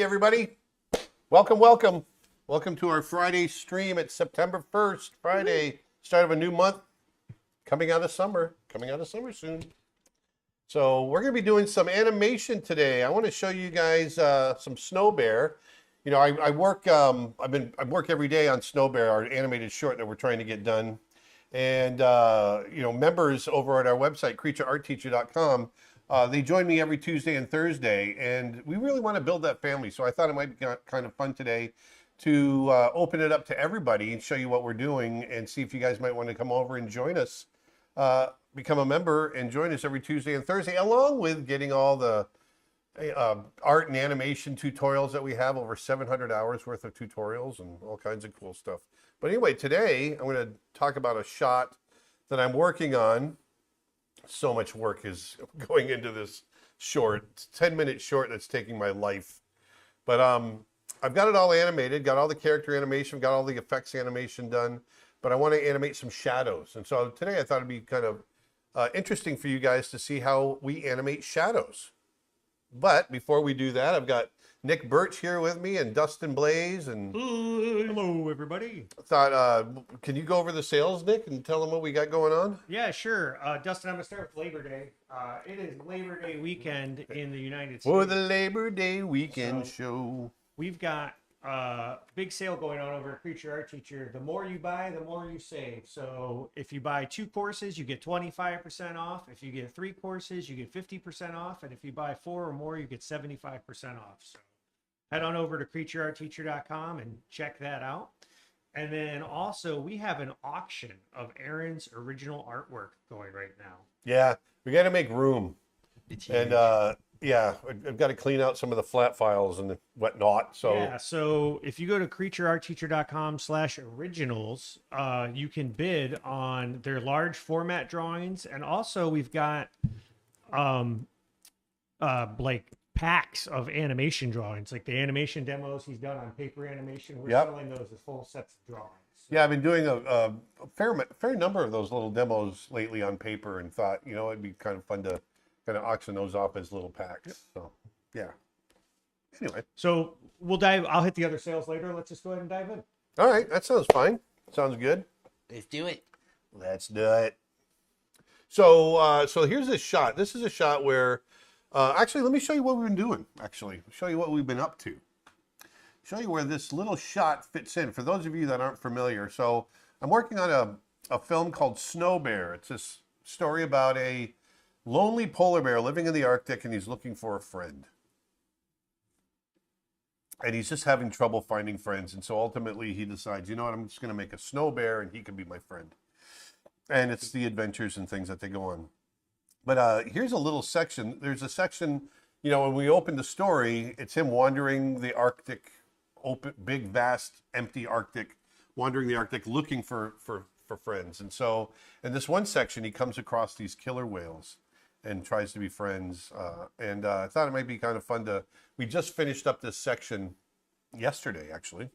Hey, everybody. Welcome, welcome. Welcome to our Friday stream. It's September 1st, Friday, start of a new month, coming out of summer soon. So we're going to be doing some animation today. I want to show you guys some Snow Bear. You know, I work I work every day on Snow Bear, our animated short that we're trying to get done. And you know, members over at our website, creatureartteacher.com, they join me every Tuesday and Thursday, and we really want to build that family. So I thought it might be kind of fun today to open it up to everybody and show you what we're doing and see if you guys might want to come over and join us, become a member and join us every Tuesday and Thursday, along with getting all the art and animation tutorials that we have, over 700 hours worth of tutorials and all kinds of cool stuff. But anyway, today I'm going to talk about a shot that I'm working on. So much work is going into this short, 10-minute short that's taking my life. But I've got it all animated, got all the character animation, got all the effects animation done, but I want to animate some shadows. And so today I thought it'd be kind of interesting for you guys to see how we animate shadows. But before we do that, I've got Nick Birch here with me and Dustin Blaze. And hello, everybody. Thought, can you go over the sales, Nick, and tell them what we got going on? Yeah, sure. Dustin, I'm going to start with Labor Day. It is Labor Day weekend in the United States. For the Labor Day weekend show. We've got a big sale going on over at Creature Art Teacher. The more you buy, the more you save. So if you buy 2 courses, you get 25% off. If you get 3 courses, you get 50% off. And if you buy 4 or more, you get 75% off. So head on over to creatureartteacher.com and check that out. And then also we have an auction of Aaron's original artwork going right now. Yeah, we got to make room. And yeah, I've got to clean out some of the flat files and whatnot. So yeah, so if you go to creatureartteacher.com/originals, you can bid on their large format drawings, and also we've got like packs of animation drawings, like the animation demos he's done on paper animation. We're selling those as full sets of drawings. So. Yeah, I've been doing a fair number of those little demos lately on paper, and thought, you know, it'd be kind of fun to kind of auction those off as little packs. So yeah. Anyway. So I'll hit the other sales later. Let's just go ahead and dive in. All right, that sounds fine. Sounds good. Let's do it. Let's do it. So so here's this shot. This is a shot where actually, let me show you what we've been doing. Actually, show you what we've been up to. Show you where this little shot fits in. For those of you that aren't familiar, so I'm working on a film called Snow Bear. It's this story about a lonely polar bear living in the Arctic, and he's looking for a friend. And he's just having trouble finding friends. And so ultimately he decides, you know what, I'm just going to make a snow bear and he can be my friend. And it's the adventures and things that they go on. But here's a little section. There's a section, you know, when we open the story, it's him wandering the Arctic, open, big, vast, empty Arctic, wandering the Arctic looking for friends. And so in this one section, he comes across these killer whales and tries to be friends. And I thought it might be kind of fun we just finished up this section yesterday, actually.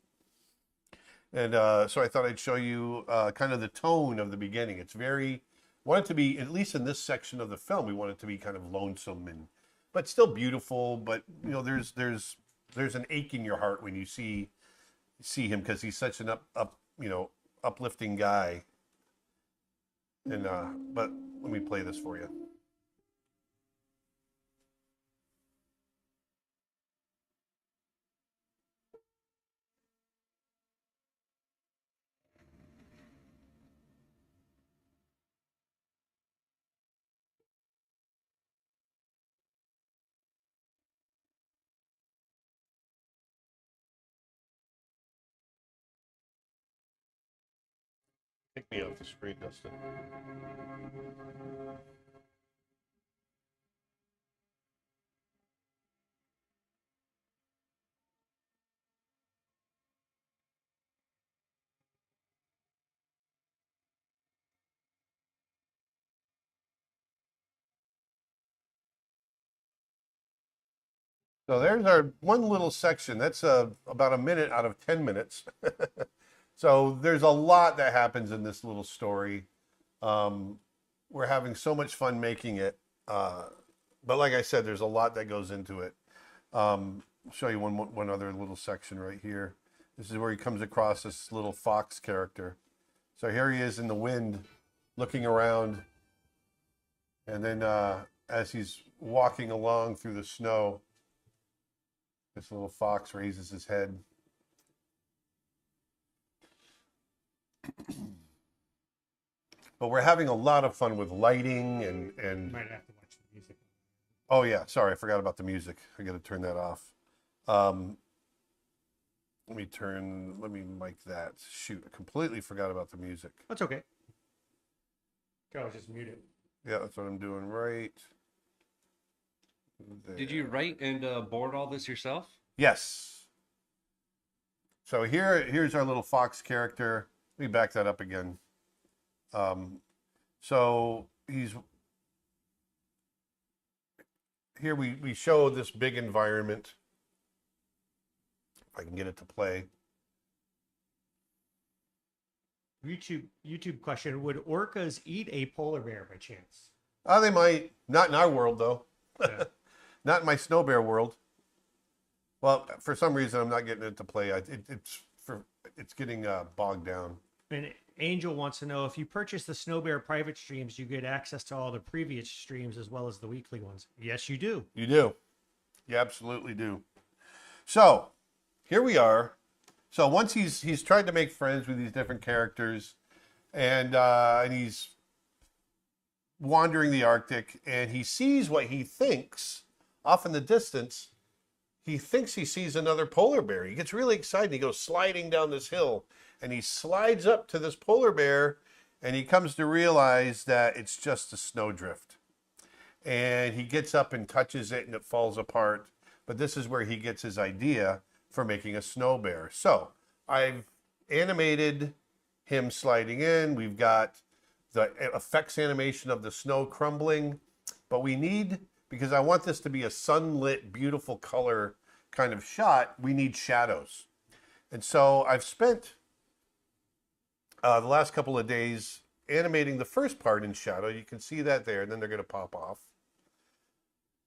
And so I thought I'd show you kind of the tone of the beginning. It's want it to be, at least in this section of the film, we want it to be kind of lonesome but still beautiful. But you know, there's an ache in your heart when you see him, because he's such an uplifting guy. And but let me play this for you. Take me off the screen, Dustin. So there's our one little section. That's about a minute out of 10 minutes. So there's a lot that happens in this little story. We're having so much fun making it. But like I said, there's a lot that goes into it. I'll show you one other little section right here. This is where he comes across this little fox character. So here he is in the wind, looking around, and then as he's walking along through the snow, this little fox raises his head. But we're having a lot of fun with lighting and Might have to watch the music. oh yeah, sorry, I forgot about the music. I got to turn that off. Let me mic that. Shoot, I completely forgot about the music. That's okay. Can always just mute it. Yeah, that's what I'm doing right Did you there. write and board all this yourself? Yes. So here's our little fox character. Let me back that up again. So here we show this big environment. If I can get it to play. YouTube question: would orcas eat a polar bear by chance? They might. Not in our world though. Yeah. Not in my snow bear world. Well, for some reason I'm not getting it to play. It's getting bogged down. And Angel wants to know, if you purchase the Snow Bear private streams, you get access to all the previous streams as well as the weekly ones. Yes, you do. You do. You absolutely do. So here we are. So once he's tried to make friends with these different characters, and he's wandering the Arctic, and he sees what he thinks off in the distance. He thinks he sees another polar bear. He gets really excited. He goes sliding down this hill, and he slides up to this polar bear, and he comes to realize that it's just a snowdrift. And he gets up and touches it, and it falls apart. But this is where he gets his idea for making a snow bear. So I've animated him sliding in. We've got the effects animation of the snow crumbling. But we need, because I want this to be a sunlit, beautiful color kind of shot, we need shadows. And so I've spent the last couple of days animating the first part in shadow. You can see that there, and then they're going to pop off.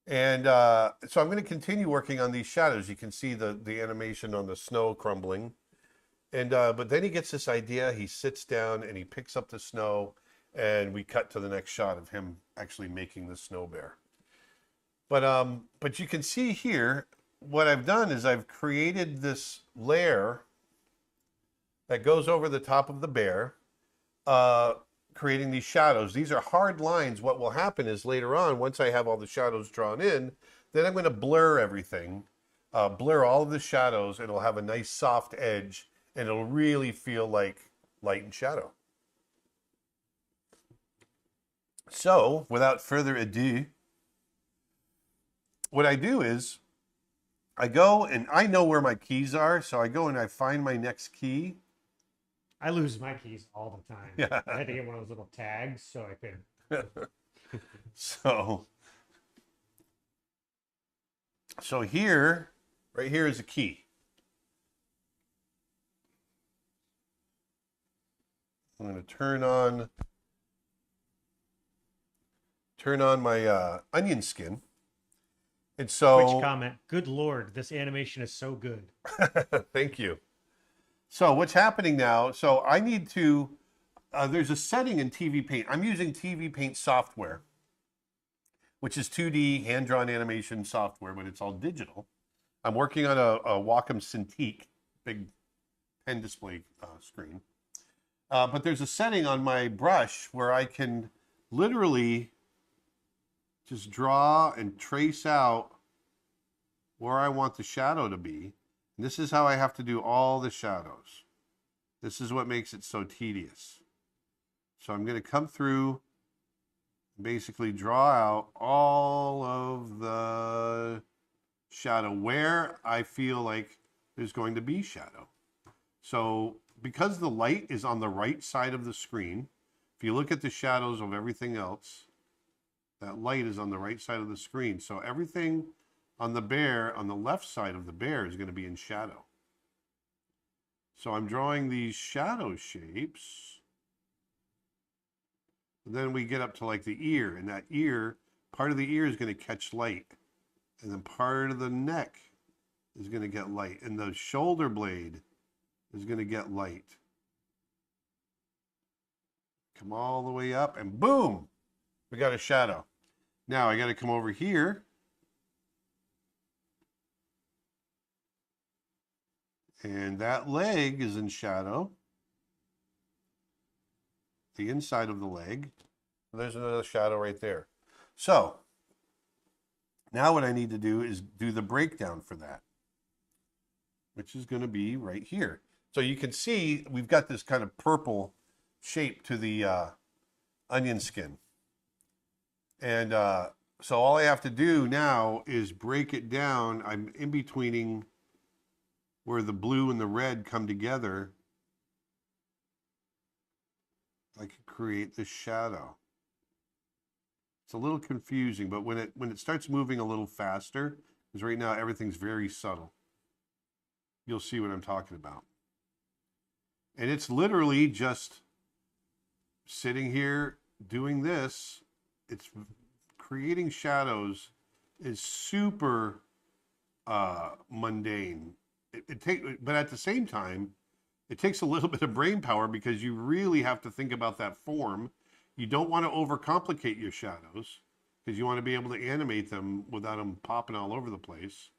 And so I'm going to continue working on these shadows. You can see the animation on the snow crumbling. And but then he gets this idea. He sits down and he picks up the snow, and we cut to the next shot of him actually making the snow bear. But you can see here, what I've done is I've created this layer that goes over the top of the bear, creating these shadows. These are hard lines. What will happen is later on, once I have all the shadows drawn in, then I'm going to blur everything, blur all of the shadows. It'll have a nice soft edge, and it'll really feel like light and shadow. So, without further ado, what I do is I go, and I know where my keys are, so I go and I find my next key. I lose my keys all the time. Yeah. I had to get one of those little tags so I could. So here, right here is a key. I'm going to turn on my onion skin. And so, Which comment? Good Lord, this animation is so good. thank you. So what's happening now? So I need to, there's a setting in TV Paint. I'm using TV Paint software, which is 2D hand-drawn animation software, but it's all digital. I'm working on a Wacom Cintiq, big pen display screen. But there's a setting on my brush where I can literally just draw and trace out where I want the shadow to be. And this is how I have to do all the shadows. This is what makes it so tedious. So I'm going to come through, basically draw out all of the shadow where I feel like there's going to be shadow. So because the light is on the right side of the screen, if you look at the shadows of everything else, that light is on the right side of the screen. So everything on the bear, on the left side of the bear, is going to be in shadow. So I'm drawing these shadow shapes. And then we get up to like the ear, and that ear, part of the ear is going to catch light. And then part of the neck is going to get light, and the shoulder blade is going to get light. Come all the way up, and boom, we got a shadow. Now I got to come over here. And that leg is in shadow. The inside of the leg. There's another shadow right there. So now what I need to do is do the breakdown for that, which is going to be right here. So you can see we've got this kind of purple shape to the onion skin. And so all I have to do now is break it down. I'm in betweening where the blue and the red come together. I could create this shadow. It's a little confusing, but when it starts moving a little faster, because right now everything's very subtle, you'll see what I'm talking about. And it's literally just sitting here doing this. It's creating shadows is super mundane. But at the same time, it takes a little bit of brain power because you really have to think about that form. You don't want to overcomplicate your shadows because you want to be able to animate them without them popping all over the place.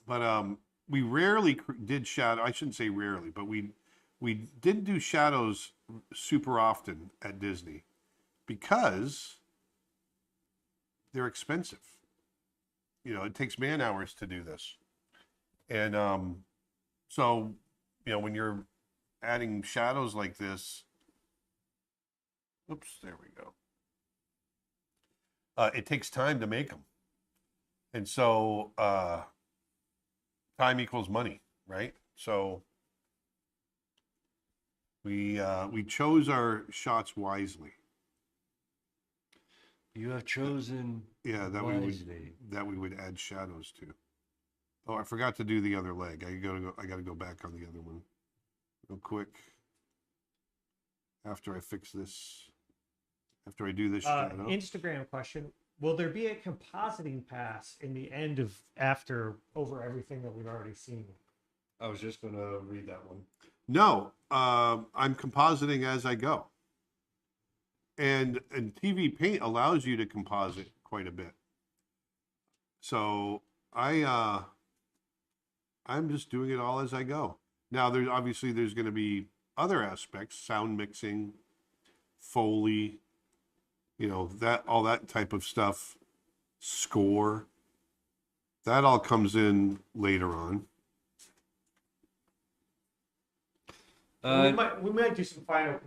But we rarely did shadow. I shouldn't say rarely, but we didn't do shadows super often at Disney because they're expensive. You know, it takes man hours to do this. And so, you know, when you're adding shadows like this, oops, there we go. It takes time to make them. And so time equals money, right? So we chose our shots wisely. You have chosen that wisely. we would add shadows to. Oh, I forgot to do the other leg. I got to go back on the other one real quick. After I fix this, after I do this shadow. Instagram question: will there be a compositing pass in the end of after over everything that we've already seen? I was just going to read that one. No, I'm compositing as I go. And TV Paint allows you to composite quite a bit. So I'm just doing it all as I go. Now, there's going to be other aspects, sound mixing, Foley, you know, all that type of stuff, score. That all comes in later on. We might do some final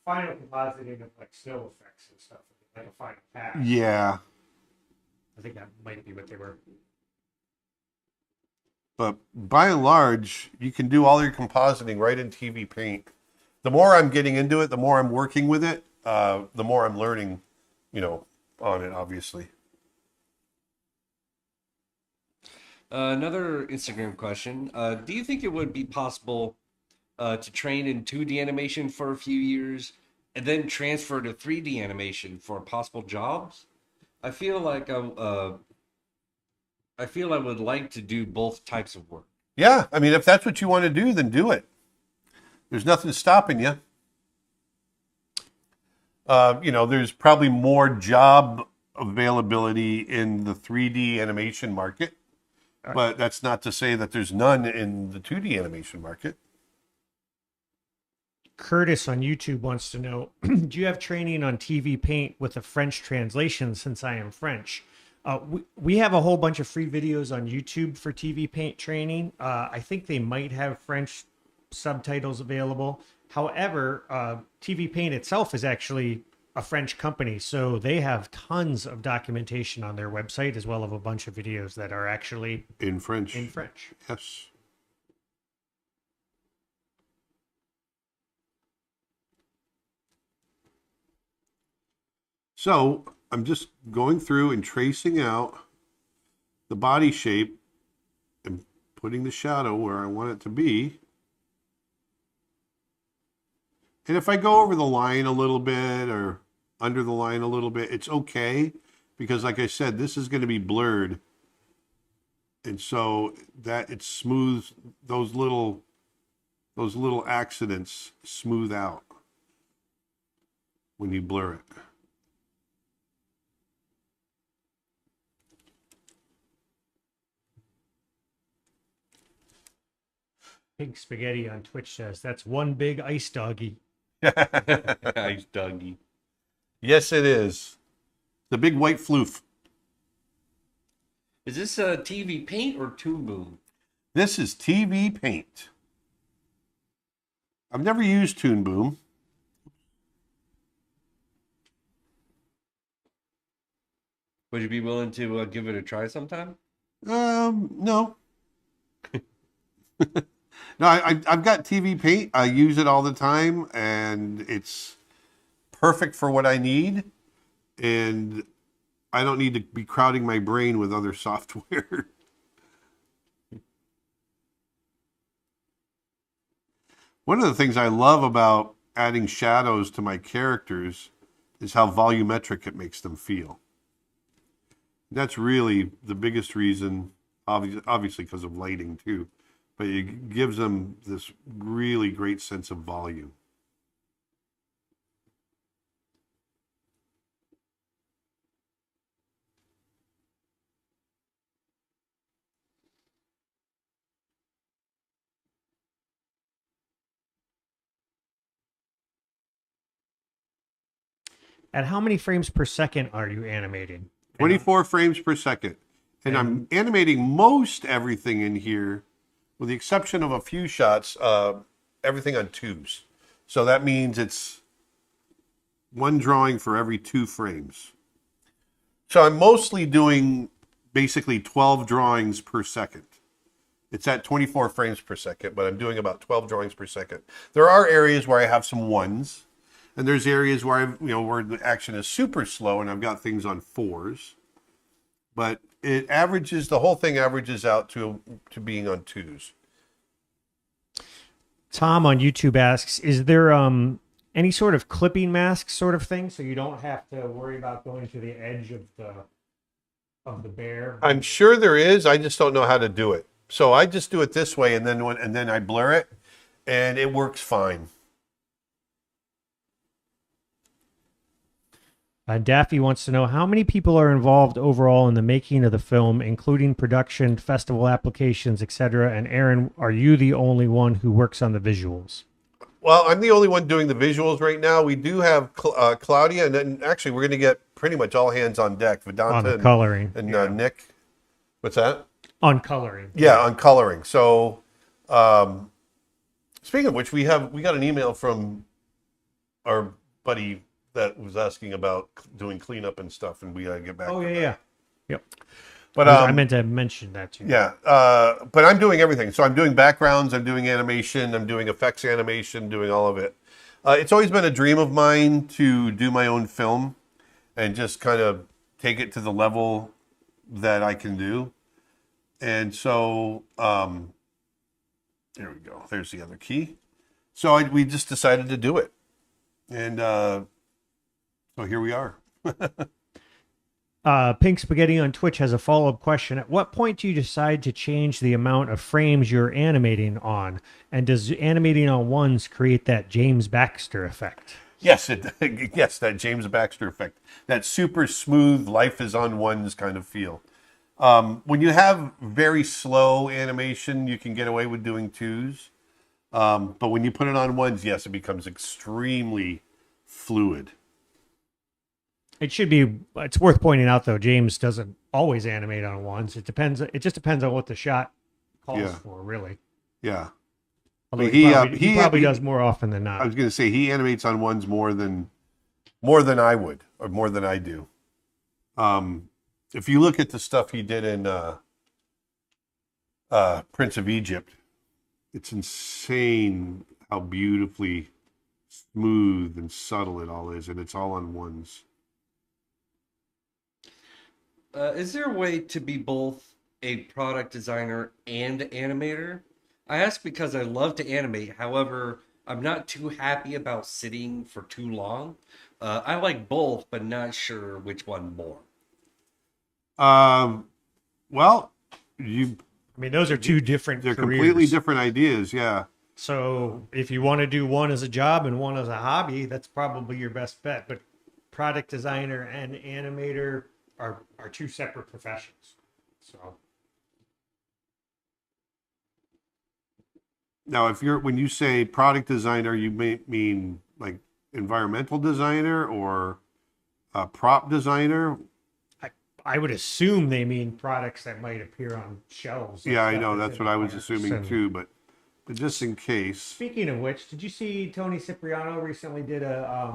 compositing of like snow effects and stuff, like a final pass. Yeah. I think that might be what they were. But by and large, you can do all your compositing right in TV Paint. The more I'm getting into it, the more I'm working with it, the more I'm learning, you know, on it, obviously. Another Instagram question. Do you think it would be possible to train in 2D animation for a few years and then transfer to 3D animation for possible jobs? I feel like I would like to do both types of work. Yeah, I mean, if that's what you want to do, then do it. There's nothing stopping you. You know, there's probably more job availability in the 3D animation market, but that's not to say that there's none in the 2D animation market. Curtis on YouTube wants to know, do you have training on TV Paint with a French translation since I am French? We have a whole bunch of free videos on YouTube for TV Paint training. I think they might have French subtitles available. However, TV Paint itself is actually a French company, so they have tons of documentation on their website as well as a bunch of videos that are actually In French. in French. Yes. So I'm just going through and tracing out the body shape and putting the shadow where I want it to be. And if I go over the line a little bit or under the line a little bit, it's okay, because like I said, this is going to be blurred and so that it smooths those little accidents smooth out when you blur it. Pink Spaghetti on Twitch says that's one big ice doggy. Nice, Dougie. Yes, it is. The big white floof. Is this a TV Paint or Toon Boom? This is TV Paint. I've never used Toon Boom. Would you be willing to give it a try sometime? No. No, I've got TV Paint. I use it all the time, and it's perfect for what I need. And I don't need to be crowding my brain with other software. One of the things I love about adding shadows to my characters is how volumetric it makes them feel. That's really the biggest reason, obviously because of lighting too, but it gives them this really great sense of volume. At how many frames per second are you animating? 24 frames per second. And I'm animating most everything in here, with the exception of a few shots, everything on twos. So that means it's one drawing for every 2 frames. So I'm mostly doing basically 12 drawings per second. It's at 24 frames per second, but I'm doing about 12 drawings per second. There are areas where I have some ones, and there's areas where where the action is super slow, and I've got things on 4s. But the whole thing averages out to being on 2s. Tom on YouTube asks, is there any sort of clipping mask sort of thing, so you don't have to worry about going to the edge of the bear? I'm sure there is. I just don't know how to do it. So I just do it this way, and then I blur it, and it works fine. Daffy wants to know how many people are involved overall in the making of the film, including production, festival applications, etc. And Aaron, are you the only one who works on the visuals? Well, I'm the only one doing the visuals right now. We do have Claudia, and then actually we're going to get pretty much all hands on deck. Vedanta On the coloring. and Nick. What's that? On coloring. Yeah, on coloring. So, speaking of which, we got an email from our buddy that was asking about doing cleanup and stuff, and we gotta get back. Oh, to yeah, that. yeah. Yep. But I meant to mention that too. yeah, but I'm doing everything. So I'm doing backgrounds, I'm doing animation, I'm doing effects animation, doing all of it. It's always been a dream of mine to do my own film and just kind of take it to the level that I can do. And so, there we go. There's the other key. So we just decided to do it. And so here we are. Pink Spaghetti on Twitch has a follow-up question. At what point do you decide to change the amount of frames you're animating on? And does animating on ones create that James Baxter effect? Yes, yes, that James Baxter effect. That super smooth, life is on ones kind of feel. When you have very slow animation, you can get away with doing 2s. But when you put it on 1s, yes, it becomes extremely fluid. It's worth pointing out, though, James doesn't always animate on 1s. It just depends on what the shot calls for, really. Yeah. Although Well, he probably does more often than not. I was going to say, he animates on 1s more than I would, or more than I do. If you look at the stuff he did in Prince of Egypt, it's insane how beautifully smooth and subtle it all is, and it's all on 1s. Is there a way to be both a product designer and animator? I ask because I love to animate. However, I'm not too happy about sitting for too long. I like both, but not sure which one more. Well, you I mean, those are two different they're careers. completely different ideas. Yeah. So if you want to do one as a job and one as a hobby, that's probably your best bet. But product designer and animator are two separate professions. So Now, when you say product designer, you may mean like environmental designer or prop designer. I would assume they mean products that might appear on shelves. and Yeah, I stuff know. That's in what I was parks. assuming And too. But just in case, speaking of which, did you see Tony Cipriano recently did a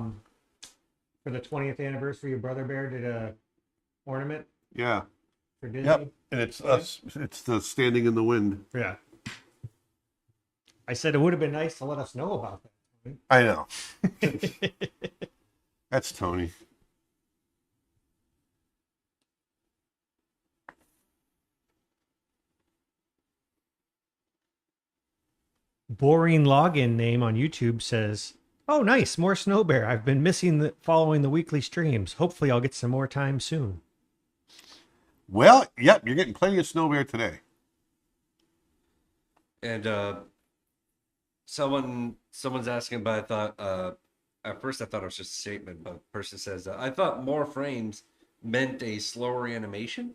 for the 20th anniversary of Brother Bear did a ornament yeah. for Disney? Yep. And it's us. It's the standing in the wind. Yeah. I said it would have been nice to let us know about that. I know. That's Tony. Boring login name on YouTube says, "Oh, nice, more Snow Bear. I've been missing following the weekly streams. Hopefully, I'll get some more time soon." Well, yep. You're getting plenty of snow bear today. And someone's asking, but I thought at first I thought it was just a statement, but the person says I thought more frames meant a slower animation.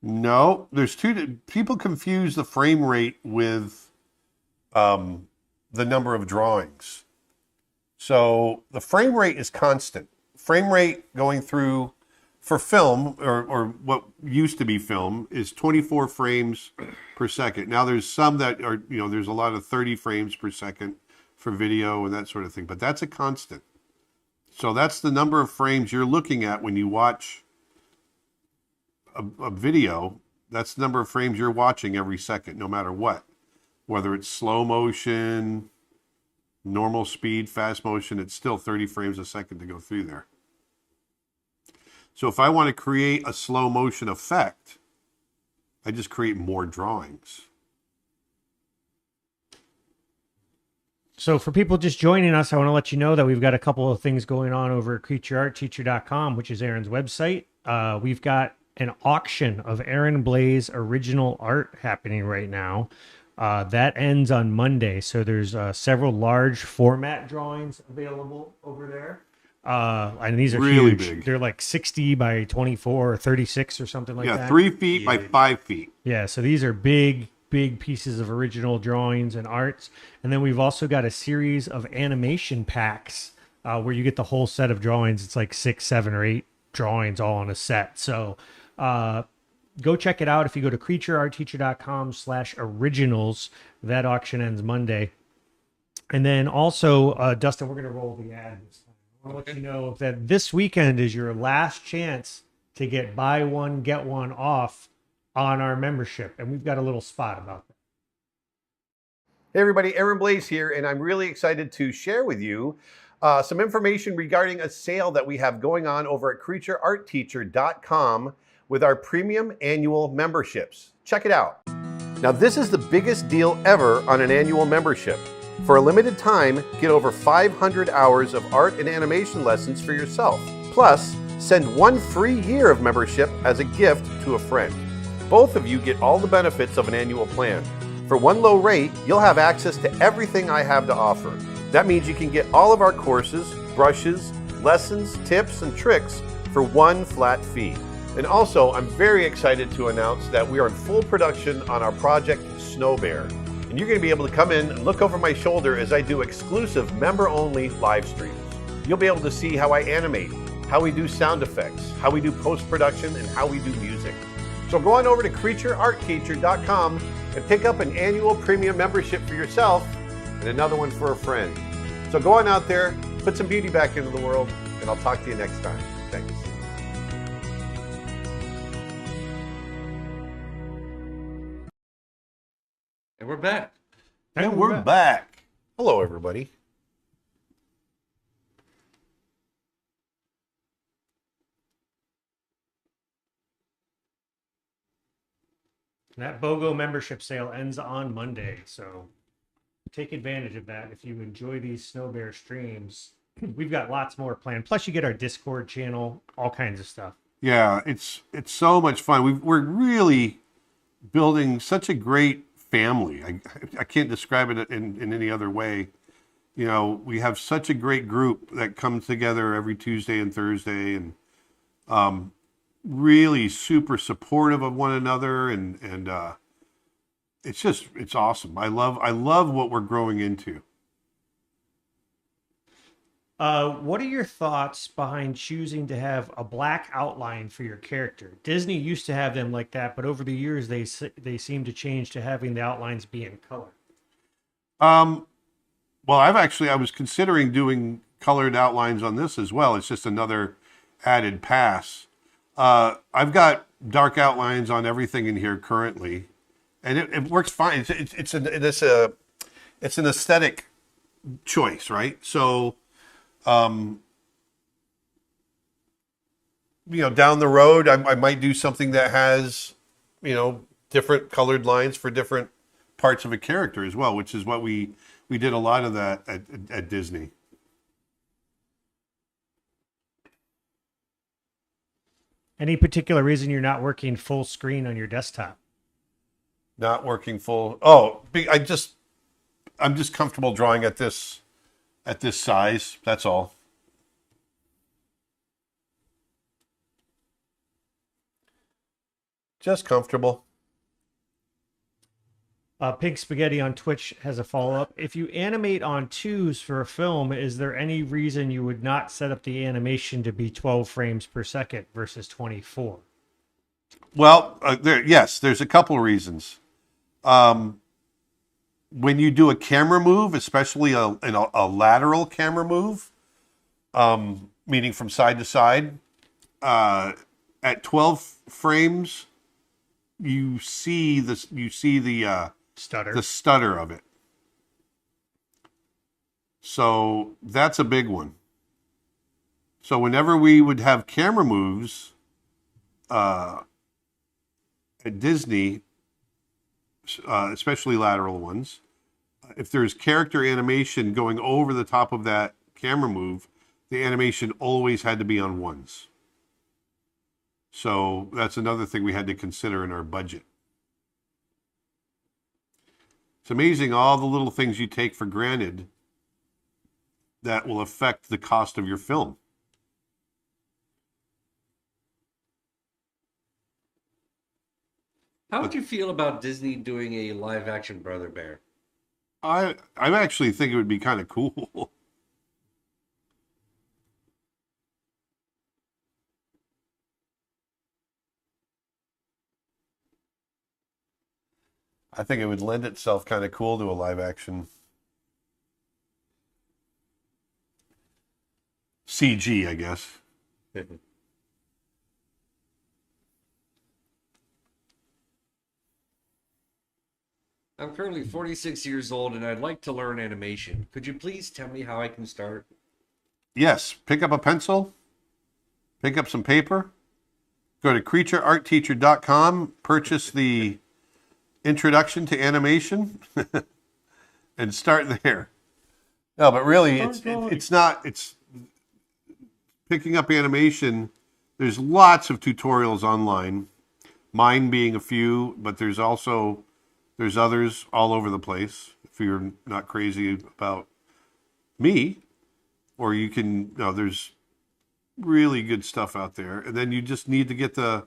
No, there's two. People confuse the frame rate with the number of drawings. So the frame rate is constant. Frame rate going through for film or what used to be film is 24 frames per second. Now there's some that are, there's a lot of 30 frames per second for video and that sort of thing, but that's a constant. So that's the number of frames you're looking at when you watch a video. That's the number of frames you're watching every second, no matter what. Whether it's slow motion, normal speed, fast motion, it's still 30 frames a second to go through there. So if I want to create a slow motion effect, I just create more drawings. So for people just joining us, I want to let you know that we've got a couple of things going on over at creatureartteacher.com, which is Aaron's website. We've got an auction of Aaron Blaze original art happening right now. That ends on Monday. So there's several large format drawings available over there. And these are Really huge. big. They're like 60 by 24 or 36 or something like that. Yeah, 3 feet by 5 feet. Yeah, so these are big pieces of original drawings and arts. And then we've also got a series of animation packs where you get the whole set of drawings. It's like 6, 7, or 8 drawings all on a set. So go check it out. If you go to creatureartteacher.com/originals, that auction ends Monday. And then also, Dustin, we're going to roll the ad this time. I want to let you know that this weekend is your last chance to get buy one, get one off on our membership. And we've got a little spot about that. Hey everybody, Aaron Blaze here, and I'm really excited to share with you some information regarding a sale that we have going on over at creatureartteacher.com with our premium annual memberships. Check it out. Now this is the biggest deal ever on an annual membership. For a limited time, get over 500 hours of art and animation lessons for yourself. Plus, send 1 free year of membership as a gift to a friend. Both of you get all the benefits of an annual plan. For one low rate, you'll have access to everything I have to offer. That means you can get all of our courses, brushes, lessons, tips, and tricks for one flat fee. And also, I'm very excited to announce that we are in full production on our project Snow Bear. And you're going to be able to come in and look over my shoulder as I do exclusive member-only live streams. You'll be able to see how I animate, how we do sound effects, how we do post-production, and how we do music. So go on over to creatureartteacher.com and pick up an annual premium membership for yourself and another one for a friend. So go on out there, put some beauty back into the world, and I'll talk to you next time. Thanks. And we're back. And we're back. Hello, everybody. That BOGO membership sale ends on Monday. So take advantage of that if you enjoy these Snow Bear streams. We've got lots more planned. Plus, you get our Discord channel, all kinds of stuff. Yeah, it's so much fun. We're really building such a great family. I can't describe it in any other way. You know, we have such a great group that comes together every Tuesday and Thursday, and really super supportive of one another, and it's awesome. I love what we're growing into. What are your thoughts behind choosing to have a black outline for your character? Disney used to have them like that, but over the years they seem to change to having the outlines be in color. Um, well, I was considering doing colored outlines on this as well. It's just another added pass. I've got dark outlines on everything in here currently, and it works fine. It's an aesthetic choice, right? So, down the road, I might do something that has, different colored lines for different parts of a character as well, which is what we did a lot of that at Disney. Any particular reason you're not working full screen on your desktop? Not working full. Oh, I'm just comfortable drawing at this size. That's all. Just comfortable. Pink Spaghetti on Twitch has a follow-up. If you animate on twos for a film, is there any reason you would not set up the animation to be 12 frames per second versus 24? Well, there's a couple of reasons. When you do a camera move, especially a lateral camera move, meaning from side to side, at 12 frames, you see the Stutter. the stutter of it. So that's a big one. So whenever we would have camera moves at Disney, especially lateral ones, if there's character animation going over the top of that camera move, the animation always had to be on ones. So that's another thing we had to consider in our budget. It's amazing all the little things you take for granted that will affect the cost of your film. How would you feel about Disney doing a live action Brother Bear? I actually think it would be kind of cool. I think it would lend itself kind of cool to a live action CG, I guess. I'm currently 46 years old and I'd like to learn animation. Could you please tell me how I can start? Yes, pick up a pencil, pick up some paper, go to creatureartteacher.com, purchase the Introduction to Animation, and start there. No, but really, it's picking up animation. There's lots of tutorials online, mine being a few, but there's others all over the place. If you're not crazy about me, or there's really good stuff out there. And then you just need to get you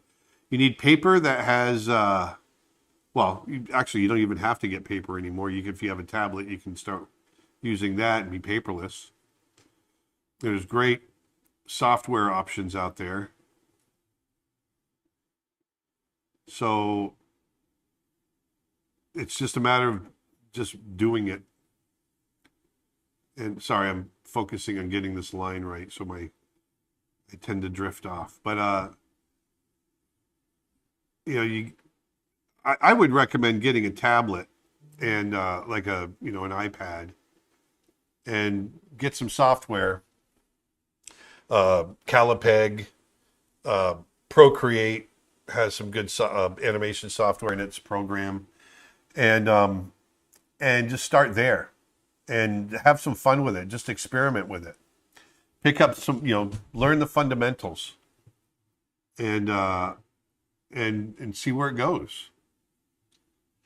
need paper that has, you don't even have to get paper anymore. If you have a tablet, you can start using that and be paperless. There's great software options out there. So it's just a matter of just doing it. And sorry, I'm focusing on getting this line right, so I tend to drift off. But I would recommend getting a tablet and like an iPad, and get some software. Calipeg, Procreate has some good animation software in its program, and just start there and have some fun with it. Just experiment with it. Pick up some, learn the fundamentals. and and see where it goes.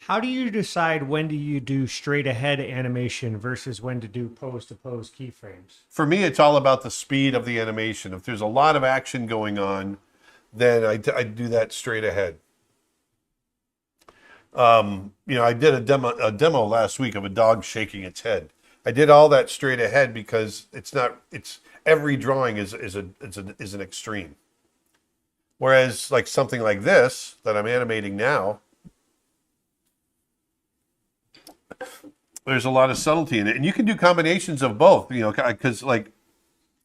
How do you decide when do you do straight ahead animation versus when to do pose to pose keyframes? For me, it's all about the speed of the animation. If there's a lot of action going on, then I do that straight ahead. I did a demo last week of a dog shaking its head. I did all that straight ahead because it's every drawing is an extreme. Whereas like something like this that I'm animating now, there's a lot of subtlety in it, and you can do combinations of both. Because like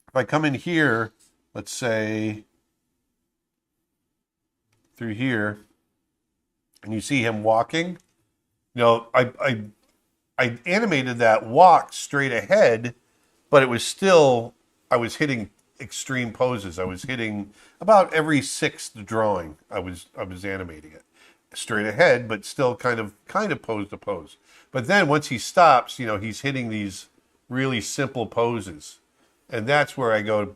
if I come in here, let's say through here, and you see him walking, I animated that walk straight ahead, but it was still, I was hitting extreme poses. I was hitting about every sixth drawing. I was animating it straight ahead, but still kind of pose to pose. But then once he stops, he's hitting these really simple poses, and that's where I go.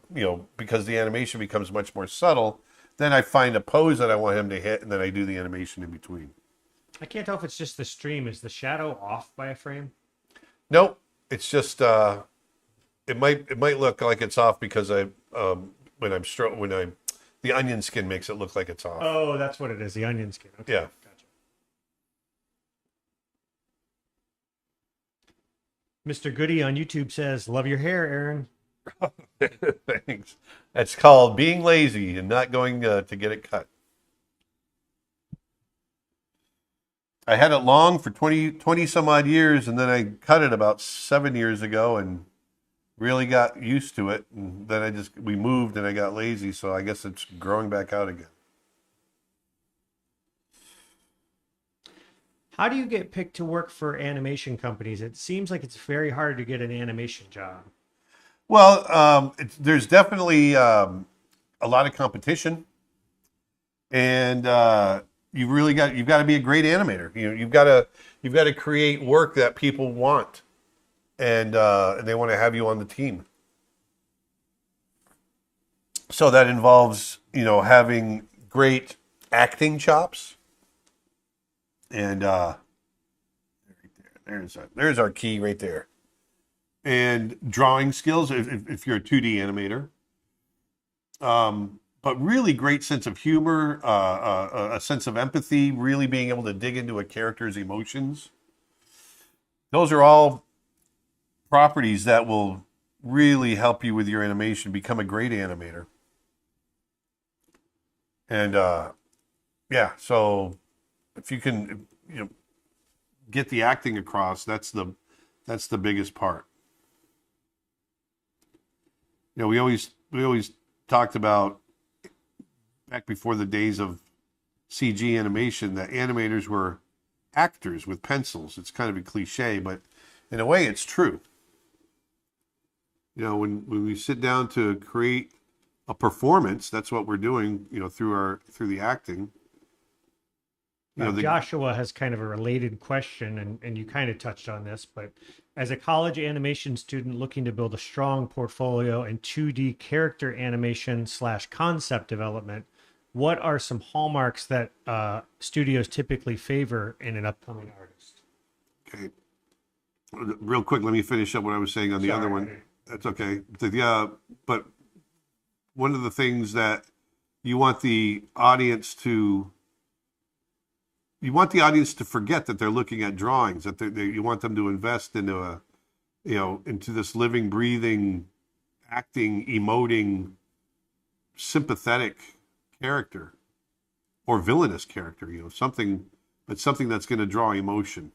Because the animation becomes much more subtle. Then I find a pose that I want him to hit, and then I do the animation in between. I can't tell if it's just the stream. Is the shadow off by a frame? Nope, it's just it might look like it's off because the onion skin makes it look like it's off. Oh, that's what it is. The onion skin. Okay. Yeah. Gotcha. Mr. Goody on YouTube says, "Love your hair, Aaron." Thanks. That's called being lazy and not going to get it cut. I had it long for 20 some odd years, and then I cut it about 7 years ago and really got used to it. And then we moved and I got lazy, so I guess it's growing back out again. How do you get picked to work for animation companies? It seems like it's very hard to get an animation job. Well, there's definitely a lot of competition, and you've got to be a great animator. You've got to create work that people want, and they want to have you on the team. So that involves having great acting chops, and there's our key right there. And drawing skills if you're a 2D animator. But really great sense of humor, a sense of empathy, really being able to dig into a character's emotions. Those are all properties that will really help you with your animation, become a great animator. And yeah, so if you can get the acting across, that's the biggest part. We always talked about back before the days of CG animation that animators were actors with pencils. It's kind of a cliche, but in a way it's true. When we sit down to create a performance, that's what we're doing, through the acting. Joshua has kind of a related question, and you kind of touched on this, but as a college animation student looking to build a strong portfolio in 2D character animation / concept development, what are some hallmarks that studios typically favor in an upcoming artist? Okay. Real quick, let me finish up what I was saying on the other one. That's okay. But one of the things that you want the audience to forget that they're looking at drawings, that you want them to invest into into this living, breathing, acting, emoting, sympathetic character or villainous character, something that's going to draw emotion.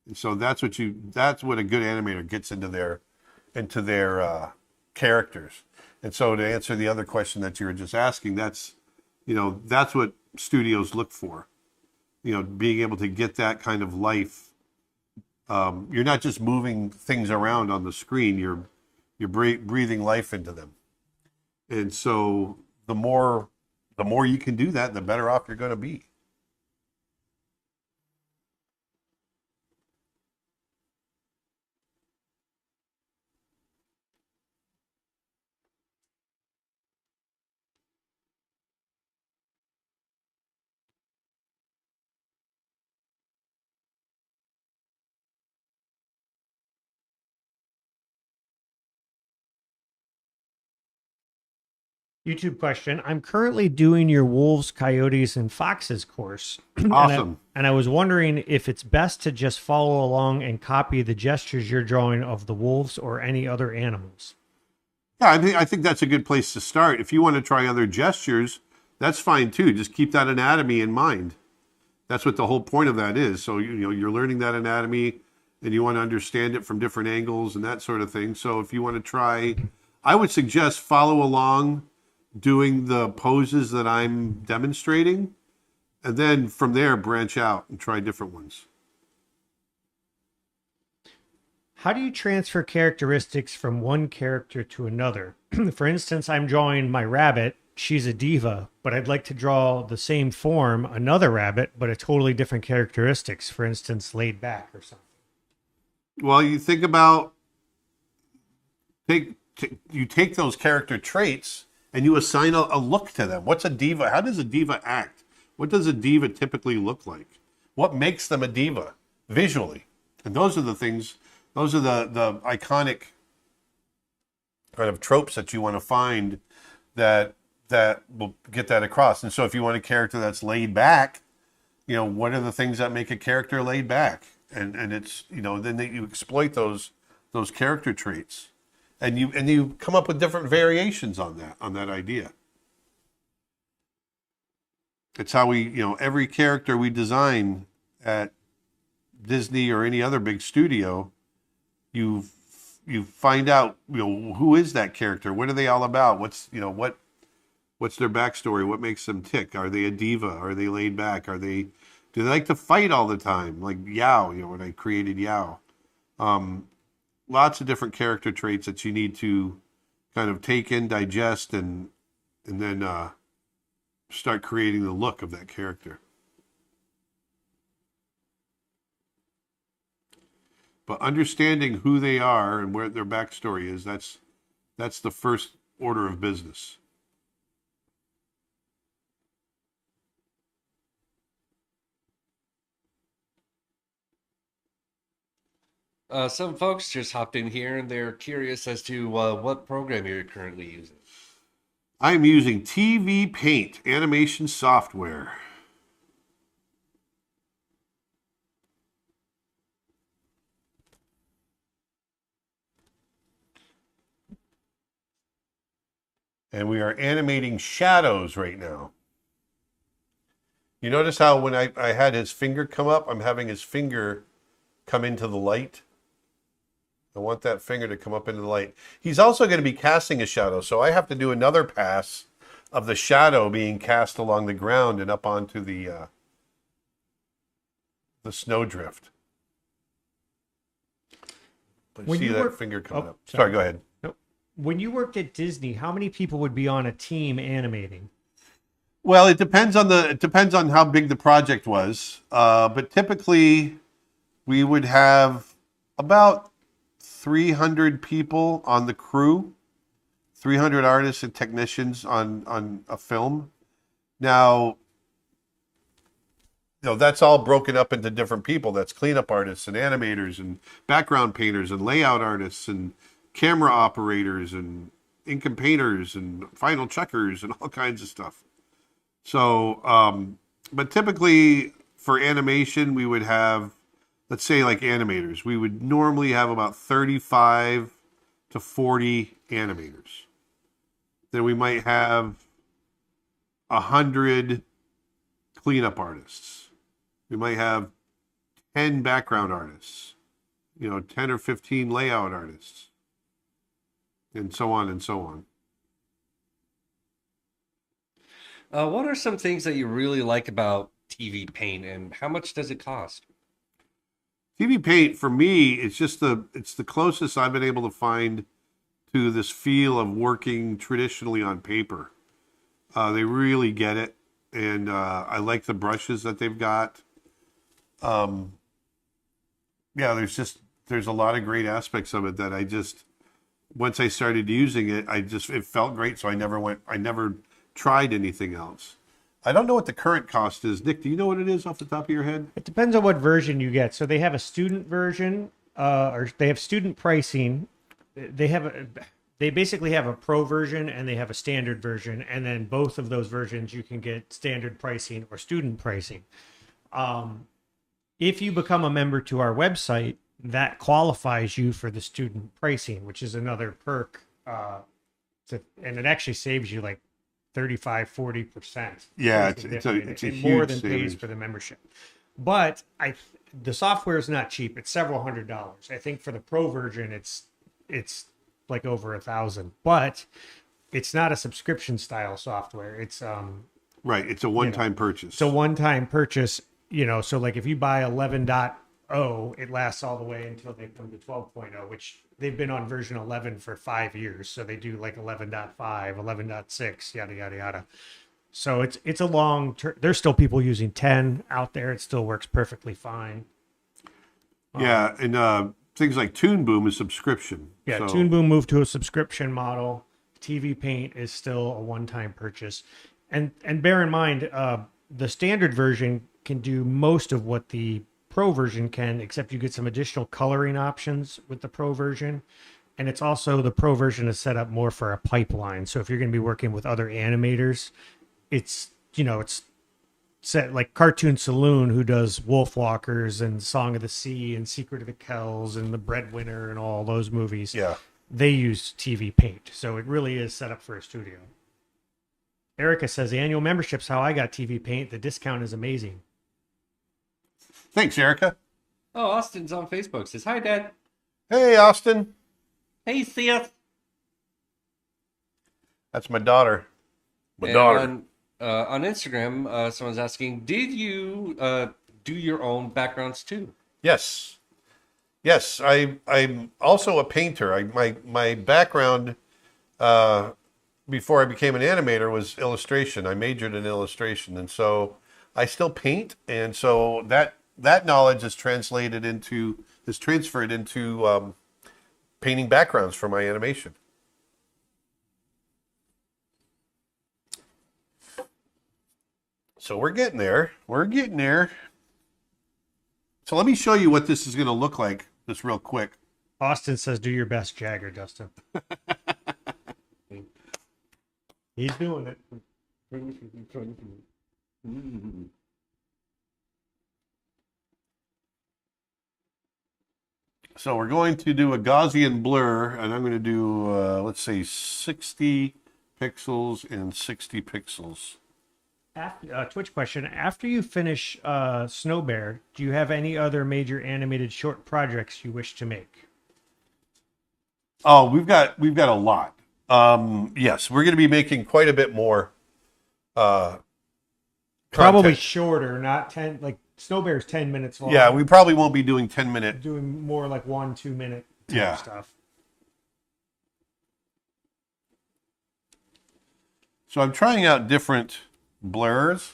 And so that's what a good animator gets into their characters. And so to answer the other question that you were just asking, that's what studios look for. Being able to get that kind of life. You're not just moving things around on the screen, you're breathing life into them. And so the more you can do that, the better off you're going to be. YouTube question. I'm currently doing your wolves, coyotes, and foxes course. Awesome. And I was wondering if it's best to just follow along and copy the gestures you're drawing of the wolves or any other animals. Yeah, I think that's a good place to start. If you want to try other gestures, that's fine too. Just keep that anatomy in mind. That's what the whole point of that is. So you're learning that anatomy, and you want to understand it from different angles and that sort of thing. So if you want to try, I would suggest follow along doing the poses that I'm demonstrating, and then from there branch out and try different ones. How do you transfer characteristics from one character to another? For instance, I'm drawing my rabbit. She's a diva, but I'd like to draw the same form, another rabbit, but a totally different characteristics. For instance, laid back or something. Well, you think about you take those character traits and you assign a look to them. What's a diva? How does a diva act? What does a diva typically look like? What makes them a diva visually? And those are the things. Those are the iconic kind of tropes that you want to find that will get that across. And so if you want a character that's laid back, what are the things that make a character laid back? And it's, then you exploit those character traits. And you come up with different variations on that idea. It's how we, every character we design at Disney or any other big studio, you find out, who is that character? What are they all about? What's their backstory? What makes them tick? Are they a diva? Are they laid back? Do they like to fight all the time? Like Yao, when I created Yao. Lots of different character traits that you need to kind of take in, digest, and then start creating the look of that character. But understanding who they are and where their backstory is, that's the first order of business. Some folks just hopped in here and they're curious as to what program you're currently using. I'm using TV Paint animation software. And we are animating shadows right now. You notice how when I had his finger come up, I'm having his finger come into the light. I want that finger to come up into the light. He's also going to be casting a shadow, so I have to do another pass of the shadow being cast along the ground and up onto the snowdrift. But When see you that work- finger coming Oh, up. sorry. Sorry, go ahead. When you worked at Disney, how many people would be on a team animating? Well, it depends on how big the project was, but typically we would have about 300 people on the crew, 300 artists and technicians on a film. Now, that's all broken up into different people. That's cleanup artists and animators and background painters and layout artists and camera operators and ink and painters and final checkers and all kinds of stuff. So, but typically for animation, we would have, let's say like animators, we would normally have about 35 to 40 animators. Then we might have 100 cleanup artists. We might have 10 background artists, 10 or 15 layout artists, and so on and so on. What are some things that you really like about TV Paint, and how much does it cost? TV Paint for me, it's the closest I've been able to find to this feel of working traditionally on paper. They really get it, and I like the brushes that they've got. Yeah, there's a lot of great aspects of it that once I started using it, it felt great. So I never tried anything else. I don't know what the current cost is. Nick, do you know what it is off the top of your head? It depends on what version you get. So they have a student version, or they have student pricing. They have they basically have a pro version and they have a standard version, and then both of those versions you can get standard pricing or student pricing. If you become a member to our website, that qualifies you for the student pricing, which is another perk. And it actually saves you like 35-40%. Yeah, it's a more huge than savings. pays for the membership. But the software is not cheap. It's several $100s. I think for the pro version, it's like over $1,000. But it's not a subscription style software. It's Right. It's a one-time purchase. it's a one-time purchase. So like if you buy 11.0, it lasts all the way until they come to 12.0, which they've been on version 11 for 5 years. So they do like 11.5, 11.6, yada, yada, yada. So it's a long term. There's still people using 10 out there. It still works perfectly fine. Yeah, and things like Toon Boom is subscription. Yeah, so, Toon Boom moved to a subscription model. TV Paint is still a one-time purchase. And bear in mind, the standard version can do most of what the pro version can, except you get some additional coloring options with the pro version. And it's also, the pro version is set up more for a pipeline. So if you're going to be working with other animators, it's set like Cartoon Saloon, who does Wolfwalkers and Song of the Sea and Secret of the Kells and The Breadwinner and all those movies. Yeah. They use TV Paint. So it really is set up for a studio. Erica says, annual membership's how I got TV Paint. The discount is amazing. Thanks, Erica. Oh, Austin's on Facebook. Says, hi, Dad. Hey, Austin. Hey, Seth. That's my daughter. My And daughter. On Instagram, someone's asking, did you do your own backgrounds too? Yes. Yes, I'm also a painter. My background before I became an animator was illustration. I majored in illustration, and so I still paint, and so that knowledge is transferred into painting backgrounds for my animation. So we're getting there. We're getting there. So let me show you what this is going to look like just real quick. Austin says, do your best, Jagger, Dustin. He's doing it. So we're going to do a Gaussian blur, and I'm going to do, let's say, 60 pixels and 60 pixels. Twitch question. After you finish Snow Bear, do you have any other major animated short projects you wish to make? Oh, we've got a lot. Yes, we're going to be making quite a bit more. Probably content. shorter, not 10. Like Snow Bear's 10 minutes long. Yeah, we probably won't be doing 10-minute. doing more like 1-2 minute type Yeah. stuff. So I'm trying out different blurs.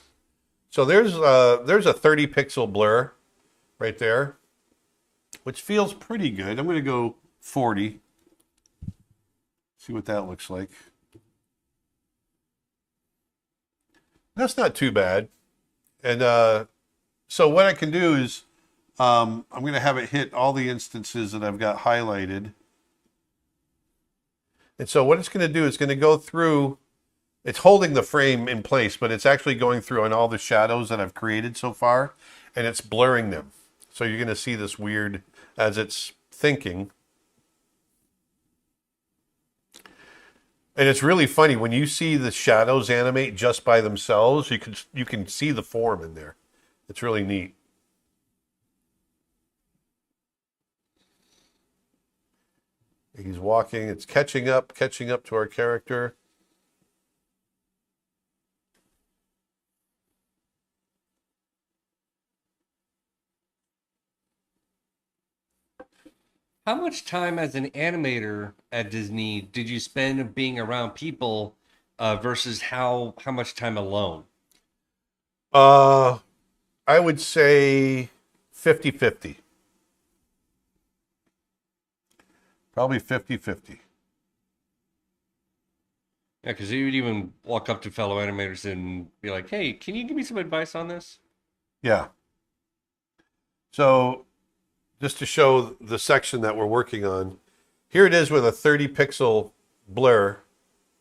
So there's a 30 pixel blur right there, which feels pretty good. I'm going to go 40. See what that looks like. That's not too bad. And so what I can do is I'm going to have it hit all the instances that I've got highlighted. And so what it's going to do is going to go through, it's holding the frame in place, but it's actually going through on all the shadows that I've created so far, and it's blurring them. So you're going to see this weird, as it's thinking. And it's really funny when you see the shadows animate just by themselves. You can see the form in there. It's really neat. He's walking. It's catching up to our character. How much time as an animator at Disney did you spend being around people versus how much time alone? I would say 50-50. Probably 50-50. Yeah, because you would even walk up to fellow animators and be like, hey, can you give me some advice on this? Yeah. So just to show the section that we're working on, here it is with a 30 pixel blur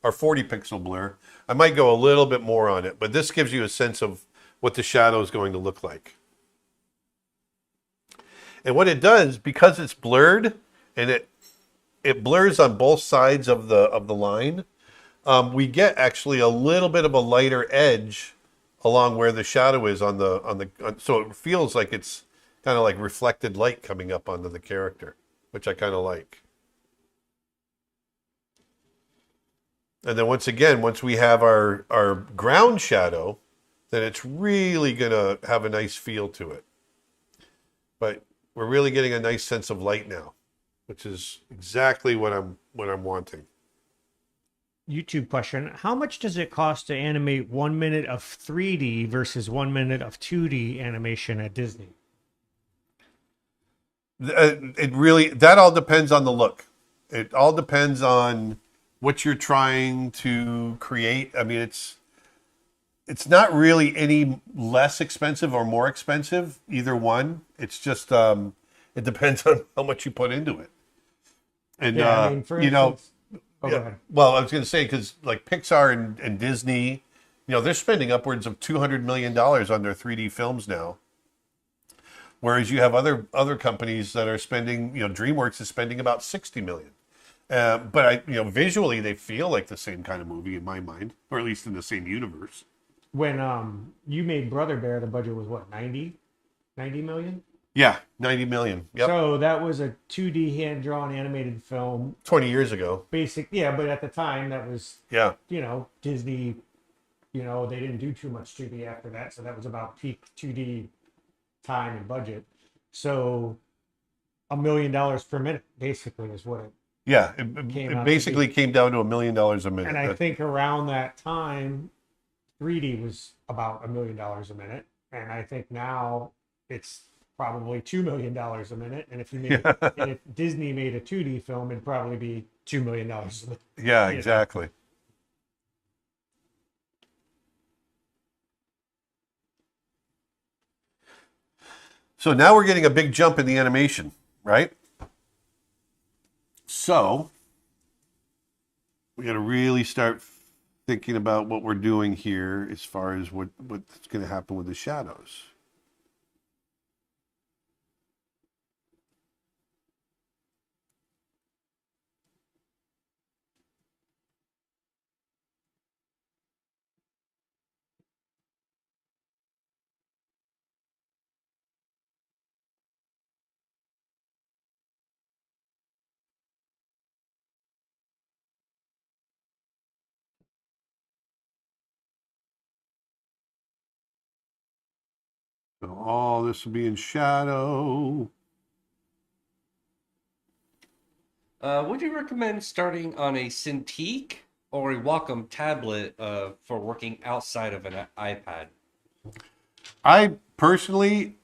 or 40 pixel blur. I might go a little bit more on it, but this gives you a sense of what the shadow is going to look like. And what it does, because it's blurred and it blurs on both sides of the line, we get actually a little bit of a lighter edge along where the shadow is so it feels like it's kind of like reflected light coming up onto the character, which I kind of like. And then once we have our ground shadow, then it's really gonna have a nice feel to it. But we're really getting a nice sense of light now, which is exactly what I'm wanting. YouTube question: how much does it cost to animate 1 minute of 3D versus 1 minute of 2D animation at Disney? That all depends on the look. It all depends on what you're trying to create. I mean, it's not really any less expensive or more expensive, either one. It's just it depends on how much you put into it. And Yeah, I mean, for instance, go ahead. well, I was going to say, because like Pixar and Disney, they're spending upwards of $200 million on their 3D films now. Whereas you have other companies that are spending, DreamWorks is spending about $60 million. But visually they feel like the same kind of movie in my mind, or at least in the same universe. When you made Brother Bear, the budget was what, 90 million? Yeah, 90 million. Yep. So that was a 2D hand-drawn animated film. 20 years ago. Yeah, but at the time that was, Yeah. Disney, they didn't do too much 2D after that. So that was about peak 2D time and budget. So $1 million per minute basically is what it. Yeah, it basically came down to $1 million a minute. And I think around that time, 3D was about $1 million a minute, and I think now it's probably $2 million a minute. And if if Disney made a 2D film, it'd probably be $2 million a minute. Yeah, exactly. So now we're getting a big jump in the animation, right? So we got to really start thinking about what we're doing here as far as what's going to happen with the shadows. So all this will be in shadow. Would you recommend starting on a Cintiq or a Wacom tablet for working outside of an iPad? I personally,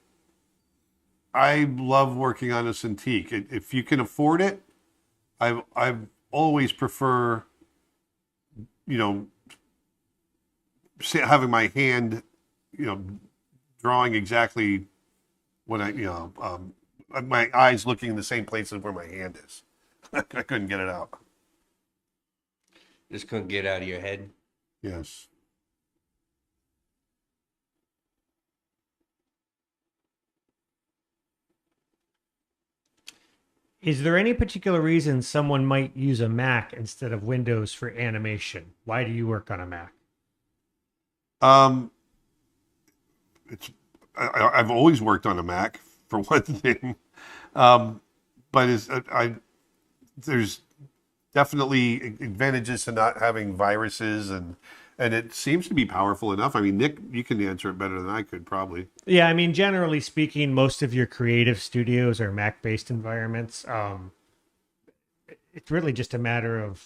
I love working on a Cintiq. If you can afford it, I've always prefer, having my hand, drawing exactly what my eyes looking in the same places where my hand is. I couldn't get it out. Just couldn't get out of your head. Yes. Is there any particular reason someone might use a Mac instead of Windows for animation? Why do you work on a Mac? I've always worked on a Mac for one thing, but there's definitely advantages to not having viruses, and it seems to be powerful enough. I mean, Nick, you can answer it better than I could probably. Yeah, I mean, generally speaking, most of your creative studios are Mac-based environments. It's really just a matter of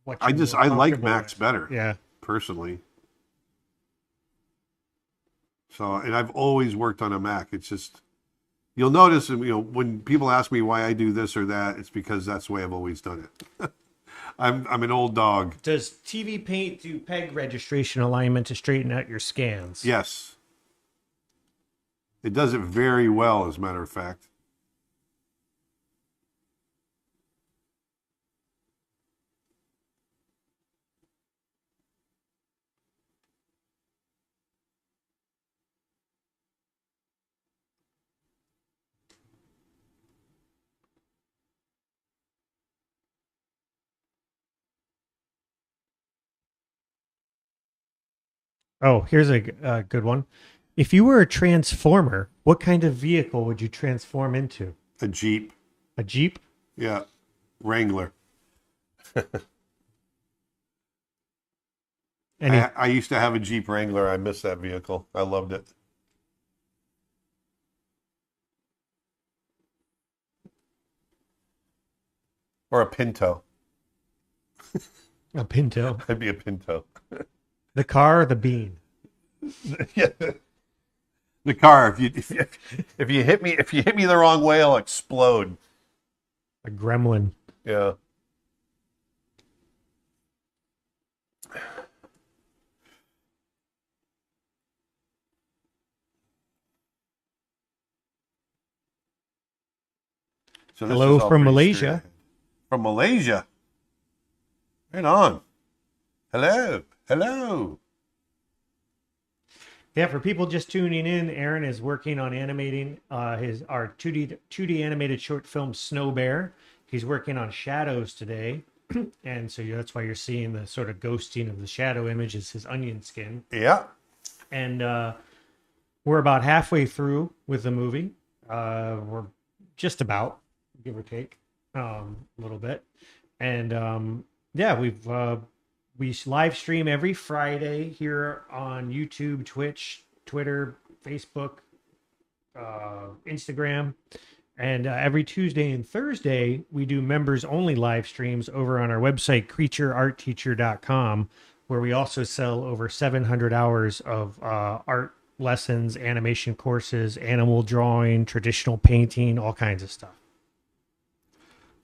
what I like Macs with. better. Yeah, personally. So, and I've always worked on a Mac. It's just, you'll notice, when people ask me why I do this or that, it's because that's the way I've always done it. I'm an old dog. Does TV Paint do peg registration alignment to straighten out your scans? Yes. It does it very well, as a matter of fact. Oh, here's a good one. If you were a transformer, what kind of vehicle would you transform into? A Jeep. A Jeep? Yeah. Wrangler. Any I used to have a Jeep Wrangler. I miss that vehicle. I loved it. Or a Pinto. a Pinto? I'd be a Pinto. The car or the bean? Yeah. The car. If you hit me the wrong way, I'll explode. A Gremlin? Yeah. So this Hello is all from pretty straight Malaysia. ahead. From Malaysia. Right on. Hello. Hello. Yeah, for people just tuning in, Aaron is working on animating our 2D animated short film Snow Bear. He's working on shadows today, and so that's why you're seeing the sort of ghosting of the shadow image is his onion skin. Yeah. And we're about halfway through with the movie. We're just about, give or take, a little bit. And yeah, we live stream every Friday here on YouTube, Twitch, Twitter, Facebook, Instagram. And every Tuesday and Thursday, we do members only live streams over on our website, creatureartteacher.com, where we also sell over 700 hours of art lessons, animation courses, animal drawing, traditional painting, all kinds of stuff.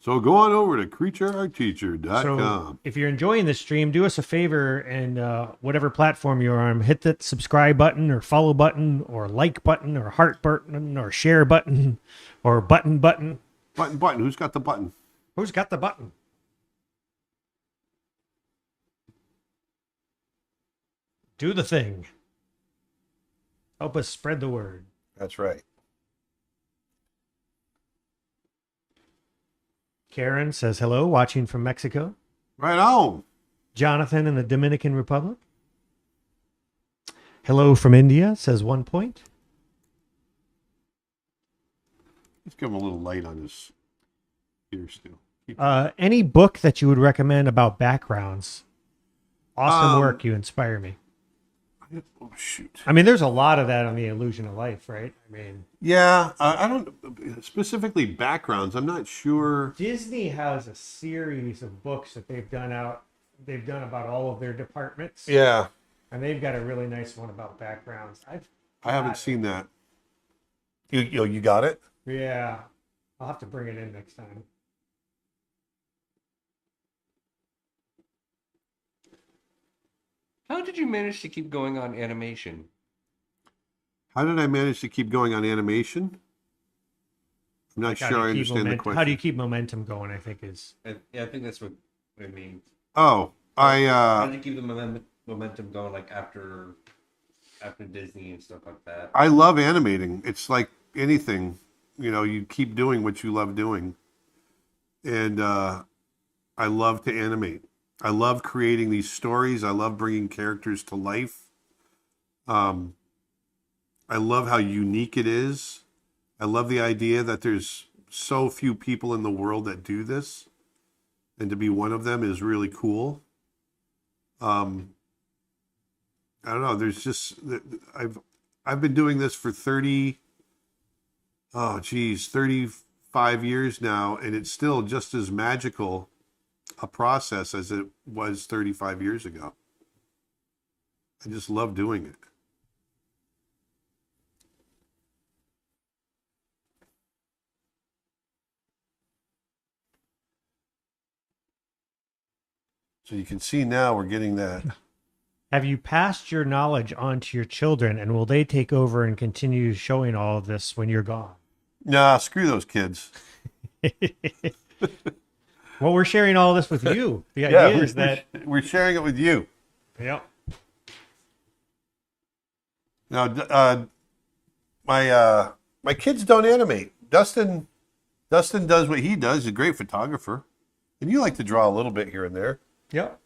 So go on over to creatureartteacher.com. So if you're enjoying this stream, do us a favor and whatever platform you're on, hit that subscribe button or follow button or like button or heart button or share button or button. Button. Who's got the button? Who's got the button? Do the thing. Help us spread the word. That's right. Karen says hello, watching from Mexico. Right on. Jonathan in the Dominican Republic. Hello from India, says 1 point. Let's give him a little light on his ear still. Any book that you would recommend about backgrounds? Awesome Um, work. You inspire me. Oh, shoot. I mean, there's a lot of that on The Illusion of Life, right? I mean, Yeah, I don't specifically backgrounds. I'm not sure. Disney has a series of books that they've done about all of their departments. Yeah, And they've got a really nice one about backgrounds. I haven't seen that. You got it? Yeah. I'll have to bring it in next time. How did you manage to keep going on animation? How did I manage to keep going on animation? I'm not Like, sure I understand the question. How do you keep momentum going, I think is. Yeah, I think that's what I mean. Oh, How do you keep the momentum going, like after Disney and stuff like that? I love animating. It's like anything, you keep doing what you love doing. And I love to animate. I love creating these stories. I love bringing characters to life. I love how unique it is. I love the idea that there's so few people in the world that do this. And to be one of them is really cool. I don't know. There's just, I've been doing this for 35 years now, and it's still just as magical a process as it was 35 years ago. I just love doing it. So you can see now we're getting that. Have you passed your knowledge on to your children, and will they take over and continue showing all of this when you're gone? Nah, screw those kids. Well, we're sharing all this with you. The idea is that we're sharing it with you. Yep. Now, my kids don't animate. Dustin does what he does. He's a great photographer, and you like to draw a little bit here and there. Yep.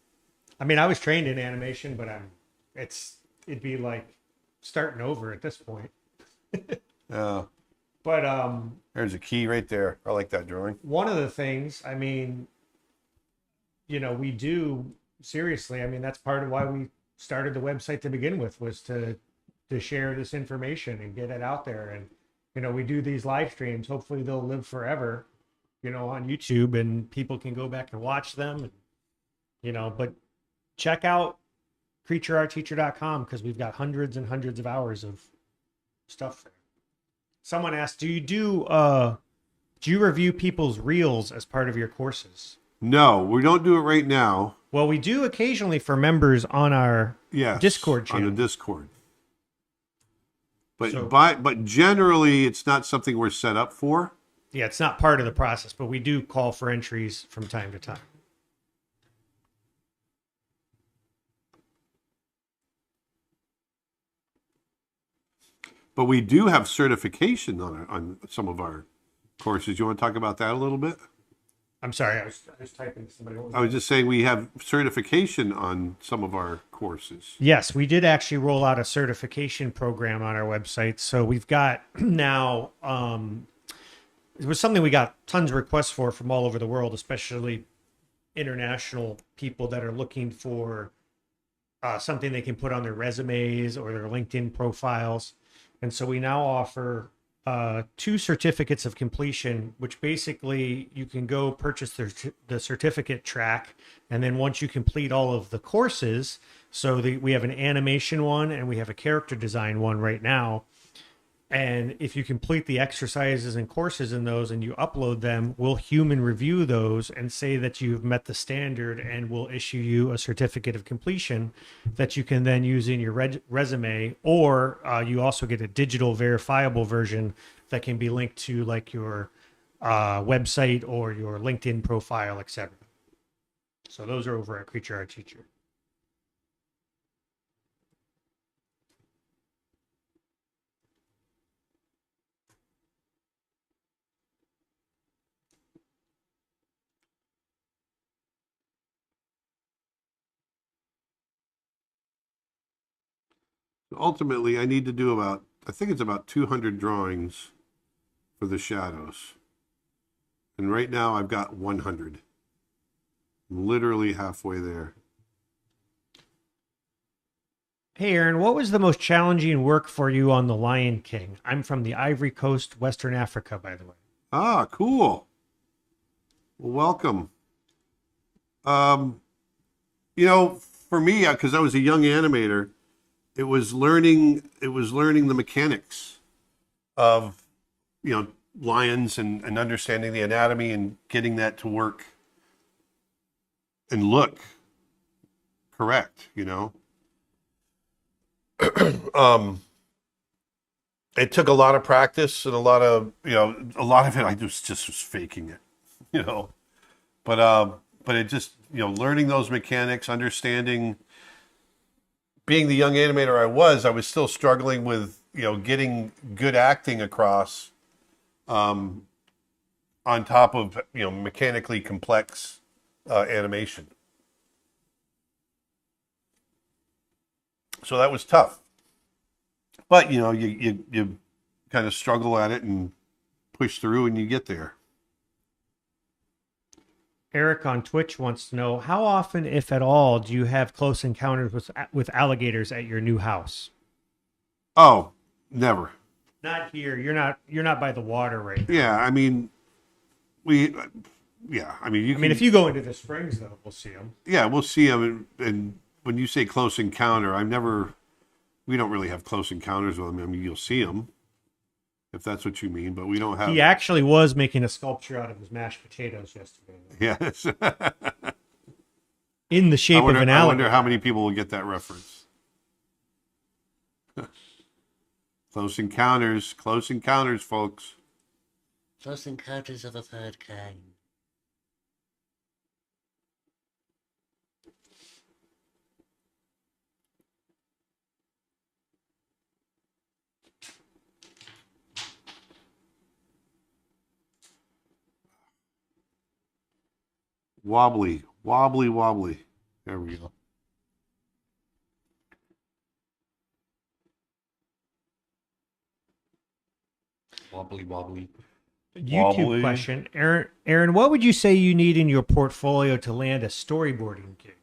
I mean, I was trained in animation, but it's it'd be like starting over at this point. Yeah. But There's a key right there. I like that drawing. one of the things, I mean, we do seriously. I mean, that's part of why we started the website to begin with, was to share this information and get it out there. And we do these live streams. Hopefully, they'll live forever, on YouTube, and people can go back and watch them. But check out creatureartteacher.com because we've got hundreds and hundreds of hours of stuff there. Someone asked, do you review people's reels as part of your courses? No, we don't do it right now. Well, we do occasionally for members on our Yes, Discord channel. on the Discord. But So- but generally, it's not something we're set up for. Yeah, it's not part of the process, but we do call for entries from time to time. But we do have certification on some of our courses. You want to talk about that a little bit? I'm sorry, I was typing to somebody. What was I was just saying we have certification on some of our courses. Yes, we did actually roll out a certification program on our website. So we've got now, it was something we got tons of requests for from all over the world, especially international people that are looking for something they can put on their resumes or their LinkedIn profiles. And so we now offer 2 certificates of completion, which basically you can go purchase the certificate track. And then once you complete all of the courses, we have an animation one and we have a character design one right now. And if you complete the exercises and courses in those and you upload them, we'll human review those and say that you've met the standard, and we'll issue you a certificate of completion that you can then use in your resume, or you also get a digital verifiable version that can be linked to like your website or your LinkedIn profile, etc. So those are over at Creature Art Teacher. Ultimately, I need to do I think it's about 200 drawings for the shadows. And right now I've got 100. I'm literally halfway there. Hey, Aaron, what was the most challenging work for you on The Lion King? I'm from the Ivory Coast, Western Africa, by the way. Ah, cool. Well, welcome. For me, because I was a young animator, it was learning the mechanics of, lions and understanding the anatomy and getting that to work and look correct, It took a lot of practice and a lot of it I just was faking it, but it just, learning those mechanics, understanding. Being the young animator I was still struggling with, getting good acting across, on top of, mechanically complex animation. So that was tough. But, you kind of struggle at it and push through and you get there. Eric on Twitch wants to know, how often, if at all, do you have close encounters with alligators at your new house? Oh, never. Not here. You're not by the water right now. Yeah, I mean, you can. If you go into the springs, though, we'll see them. Yeah, we'll see them. And when you say close encounter, we don't really have close encounters with them. I mean, you'll see them, if that's what you mean, but we don't have. He actually was making a sculpture out of his mashed potatoes yesterday. Yes. In the shape of an I alligator. wonder how many people will get that reference. Close encounters, folks. Close encounters of the third kind. Wobbly, wobbly, wobbly. There we go. wobbly wobbly. YouTube Wobbly. question, Aaron, what would you say you need in your portfolio to land a storyboarding gig?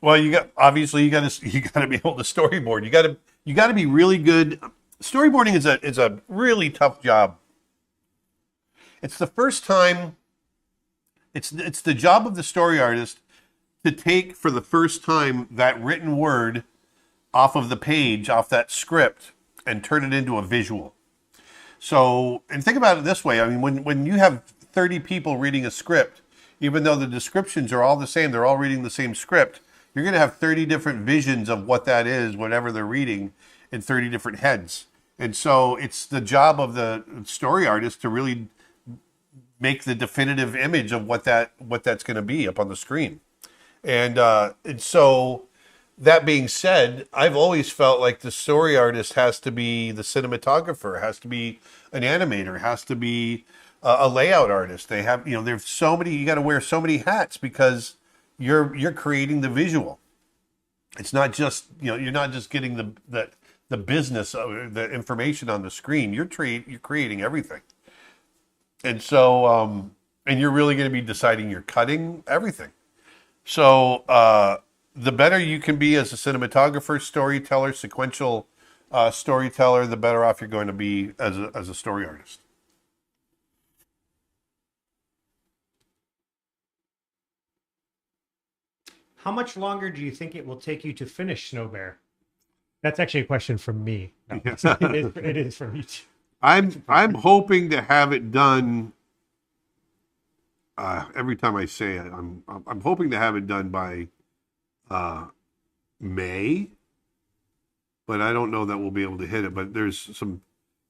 Well, you got to be able to storyboard. You got to be really good. Storyboarding is a really tough job. It's the first time. It's the job of the story artist to take for the first time that written word off of the page, off that script, and turn it into a visual. So, and think about it this way. I mean, when you have 30 people reading a script, even though the descriptions are all the same, they're all reading the same script, you're going to have 30 different visions of what that is, whatever they're reading, in 30 different heads. And so it's the job of the story artist to really make the definitive image of what that's going to be up on the screen. And so that being said, I've always felt like the story artist has to be the cinematographer, has to be an animator, has to be a layout artist. They have, there's so many, you got to wear so many hats because you're creating the visual. It's not just, you're not just getting the business of the information on the screen. You're creating everything. And so, and you're really going to be deciding you're cutting everything. So, the better you can be as a cinematographer, storyteller, sequential storyteller, the better off you're going to be as a story artist. How much longer do you think it will take you to finish Snow Bear? That's actually a question from me. No, it is from you too. I'm hoping to have it done. Every time I say it, I'm hoping to have it done by May, but I don't know that we'll be able to hit it. But there's some,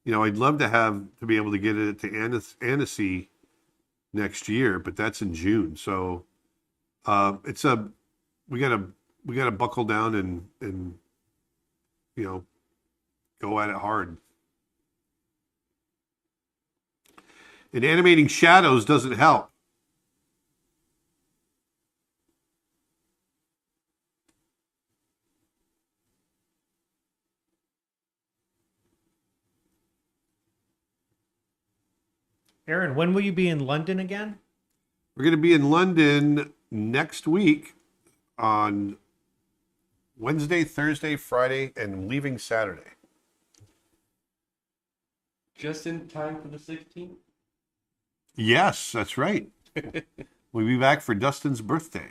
I'd love to be able to get it to Annecy next year, but that's in June. So we gotta buckle down and go at it hard. And animating shadows doesn't help. Aaron, when will you be in London again? We're going to be in London next week on Wednesday, Thursday, Friday, and leaving Saturday. Just in time for the 16th? Yes, that's right. We'll be back for Dustin's birthday.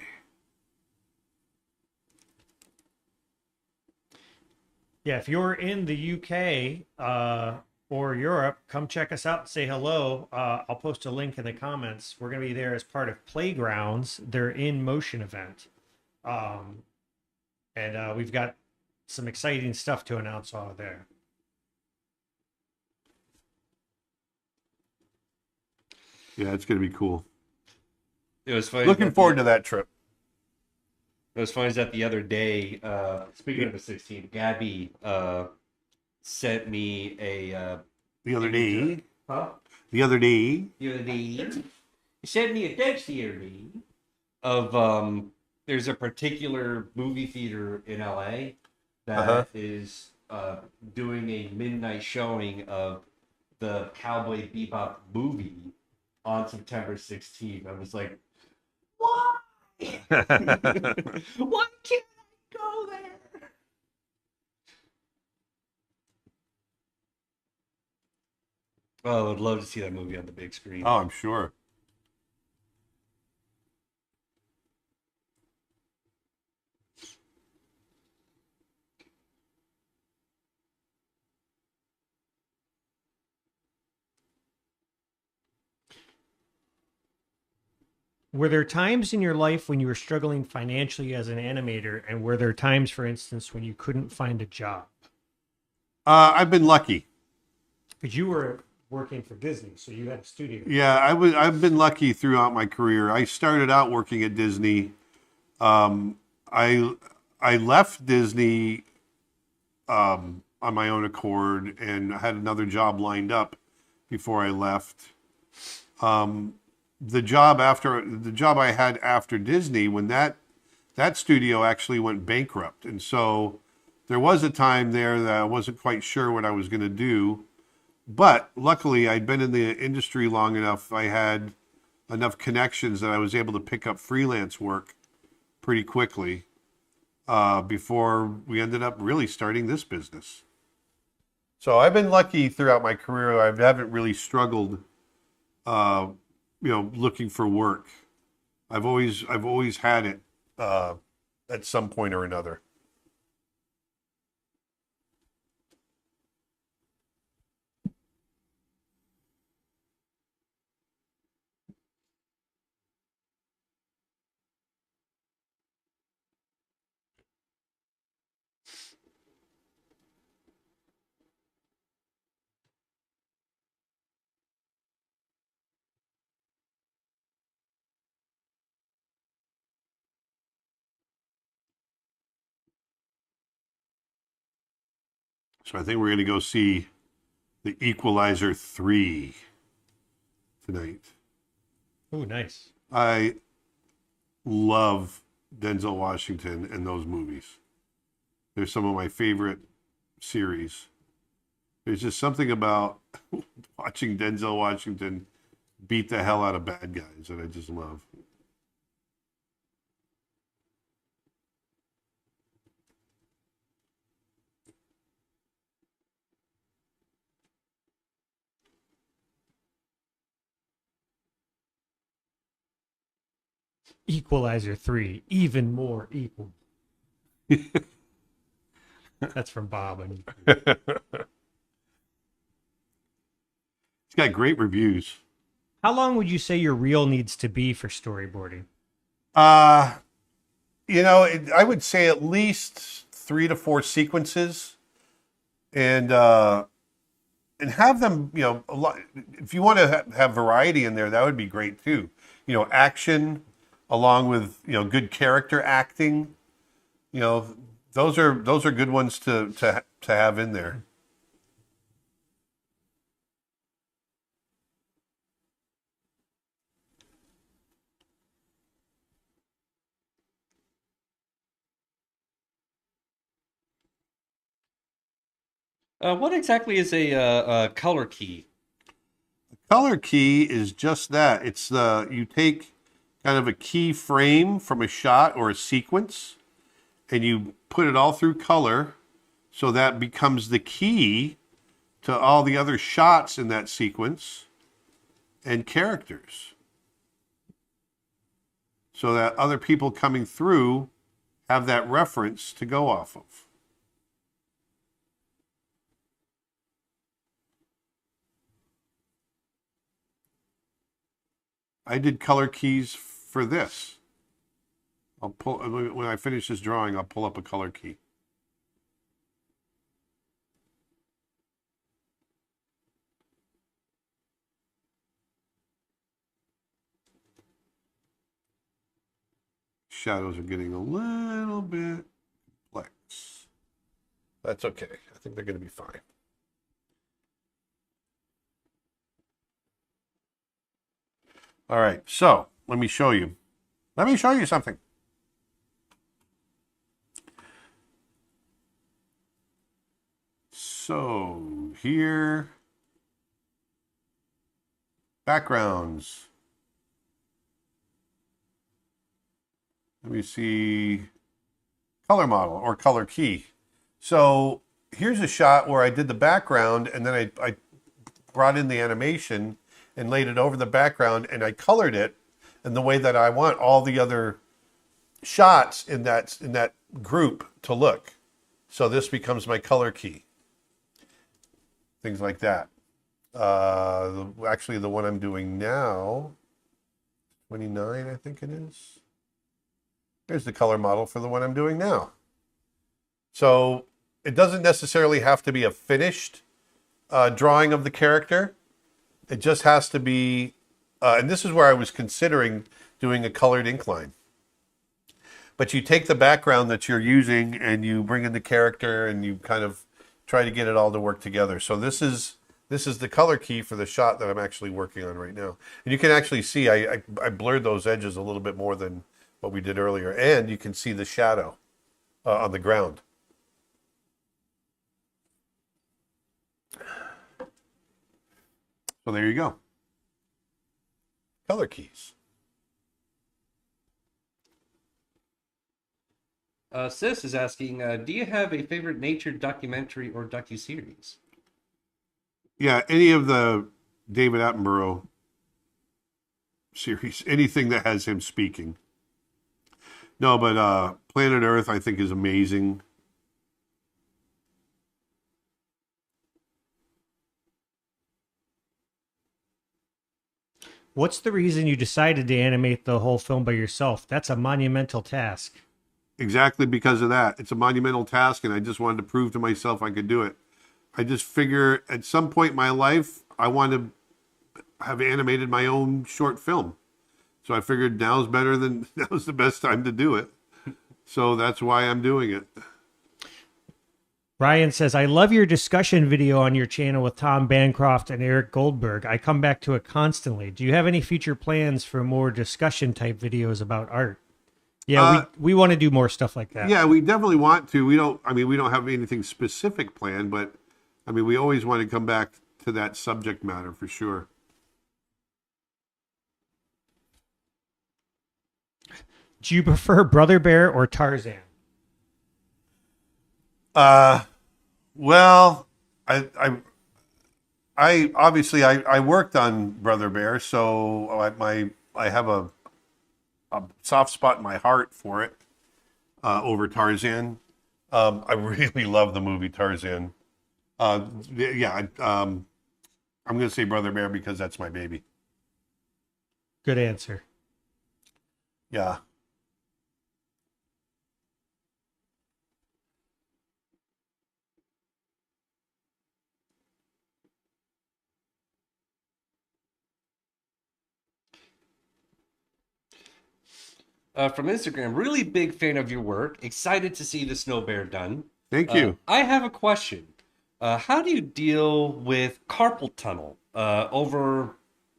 Yeah, if you're in the UK or Europe, come check us out and say hello. I'll post a link in the comments. We're going to be there as part of Playgrounds, their In Motion event. And we've got some exciting stuff to announce out there. Yeah, it's going to be cool. It was funny. Looking forward to that trip. It was funny that the other day, speaking of the 16th, Gabby sent me a... The other day. Huh? The other day. The other day. He sent me a text the other day of... there's a particular movie theater in LA that is doing a midnight showing of the Cowboy Bebop movie on September 16th. I was like, why? Why can't I go there? Oh, I would love to see that movie on the big screen. Oh, I'm sure. Were there times in your life when you were struggling financially as an animator? And were there times, for instance, when you couldn't find a job? I've been lucky. Because you were working for Disney, so you had a studio. Yeah, I've been lucky throughout my career. I started out working at Disney. I left Disney on my own accord, and I had another job lined up before I left. The job I had after Disney, when that studio actually went bankrupt, and so there was a time there that I wasn't quite sure what I was going to do. But luckily, I'd been in the industry long enough. I had enough connections that I was able to pick up freelance work pretty quickly before we ended up really starting this business. So I've been lucky throughout my career. I haven't really struggled, looking for work. I've always had it at some point or another. So I think we're going to go see The Equalizer 3 tonight. Oh, nice. I love Denzel Washington and those movies. They're some of my favorite series. There's just something about watching Denzel Washington beat the hell out of bad guys that I just love. Equalizer 3, even more equal. That's from Bob. It's got great reviews. How long would you say your reel needs to be for storyboarding? I would say at least 3 to 4 sequences, and have them, a lot. If you want to have variety in there, that would be great too. Action along with good character acting. Those are good ones to have in there. What exactly is a color key? Color key is just that. It's you take kind of a key frame from a shot or a sequence, and you put it all through color, so that becomes the key to all the other shots in that sequence and characters, so that other people coming through have that reference to go off of. I did color keys for this. I'll pull, when I finish this drawing, I'll pull up a color key. Shadows are getting a little bit complex. That's okay. I think they're going to be fine. All right, so let me show you. Let me show you something. So here, backgrounds. Let me see, color model or color key. So here's a shot where I did the background, and then I brought in the animation and laid it over the background, and I colored it in the way that I want all the other shots in that group to look. So this becomes my color key. Things like that. Actually, the one I'm doing now, 29, I think it is. Here's the color model for the one I'm doing now. So it doesn't necessarily have to be a finished drawing of the character. It just has to be, and this is where I was considering doing a colored ink line. But you take the background that you're using and you bring in the character and you kind of try to get it all to work together. So this is the color key for the shot that I'm actually working on right now. And you can actually see I blurred those edges a little bit more than what we did earlier. And you can see the shadow on the ground. So there you go. Color keys. Sis is asking, do you have a favorite nature documentary or docuseries? Yeah, any of the David Attenborough series, anything that has him speaking. No, but Planet Earth I think is amazing. What's the reason you decided to animate the whole film by yourself? That's a monumental task. Exactly because of that. It's a monumental task, and I just wanted to prove to myself I could do it. I just figure at some point in my life, I want to have animated my own short film. So I figured now's the best time to do it. So that's why I'm doing it. Ryan says, I love your discussion video on your channel with Tom Bancroft and Eric Goldberg. I come back to it constantly. Do you have any future plans for more discussion type videos about art? Yeah, we want to do more stuff like that. Yeah, we definitely want to. We don't have anything specific planned, but we always want to come back to that subject matter for sure. Do you prefer Brother Bear or Tarzan? Well, I obviously I worked on Brother Bear, so I have a soft spot in my heart for it over Tarzan. I really love the movie Tarzan. Yeah, I'm going to say Brother Bear because that's my baby. Good answer. Yeah. From Instagram, really big fan of your work. Excited to see the Snow Bear done. Thank you. I have a question. How do you deal with carpal tunnel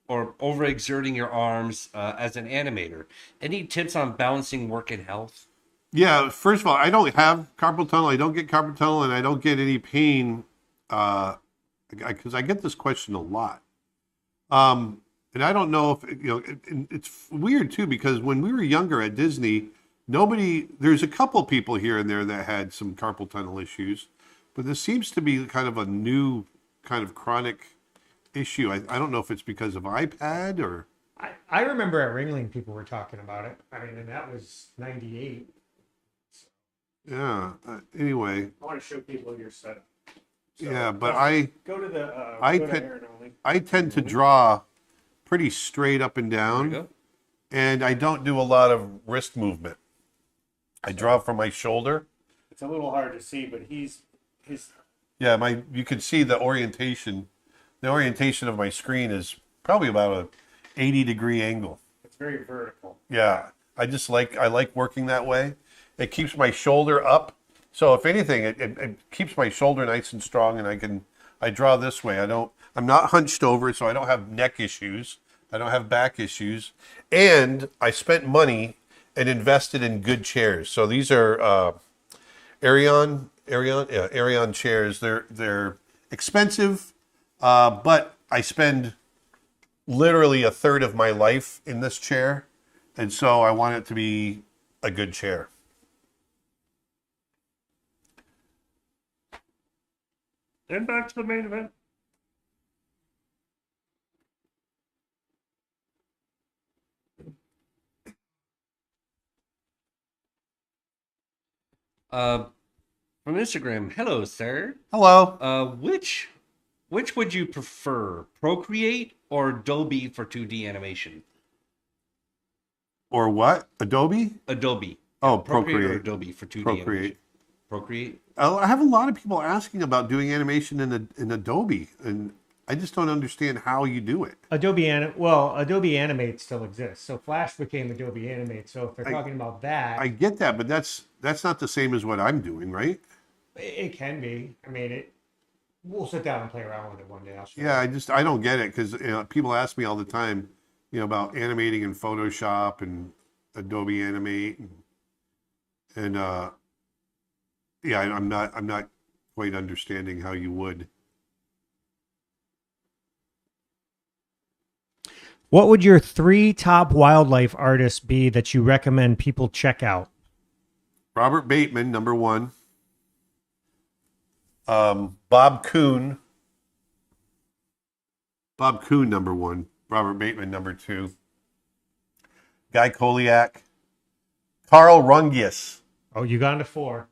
overexerting your arms as an animator? Any tips on balancing work and health? Yeah, first of all, I don't have carpal tunnel. I don't get carpal tunnel, and I don't get any pain because I get this question a lot. And I don't know if, it's weird too, because when we were younger at Disney, there's a couple people here and there that had some carpal tunnel issues, but this seems to be kind of a new kind of chronic issue. I don't know if it's because of iPad or. I remember at Ringling people were talking about it. And that was 98. Yeah. Anyway. I want to show people your setup. So, yeah, but go to the I tend to draw pretty straight up and down, and I don't do a lot of wrist movement. I draw from my shoulder. It's a little hard to see, but his. Yeah, you can see the orientation. The orientation of my screen is probably about a 80-degree angle. It's very vertical. Yeah, I like working that way. It keeps my shoulder up. So if anything, it keeps my shoulder nice and strong, and I draw this way. I'm not hunched over, so I don't have neck issues. I don't have back issues. And I spent money and invested in good chairs. So these are Arion chairs. They're expensive, but I spend literally a third of my life in this chair, and so I want it to be a good chair. And back to the main event. From Instagram, hello, sir. Hello. Which would you prefer, Procreate or Adobe for 2D animation? Or what? Adobe? Adobe. Oh, Procreate or Procreate. Adobe for 2D Procreate. animation. Procreate. I have a lot of people asking about doing animation in Adobe, and I just don't understand how you do it. Adobe Animate still exists. So Flash became Adobe Animate. So if they're talking about that, I get that, but that's not the same as what I'm doing, right? it can be. We'll sit down and play around with it one day. I'll show you. Yeah, I don't get it because people ask me all the time, about animating in Photoshop and Adobe Animate, and yeah, I'm not quite understanding how you would. What would your 3 top wildlife artists be that you recommend people check out? Robert Bateman, number 1. Bob Kuhn. Bob Kuhn, number 1. Robert Bateman, number 2. Guy Koliak. Carl Rungius. Oh, you got into 4.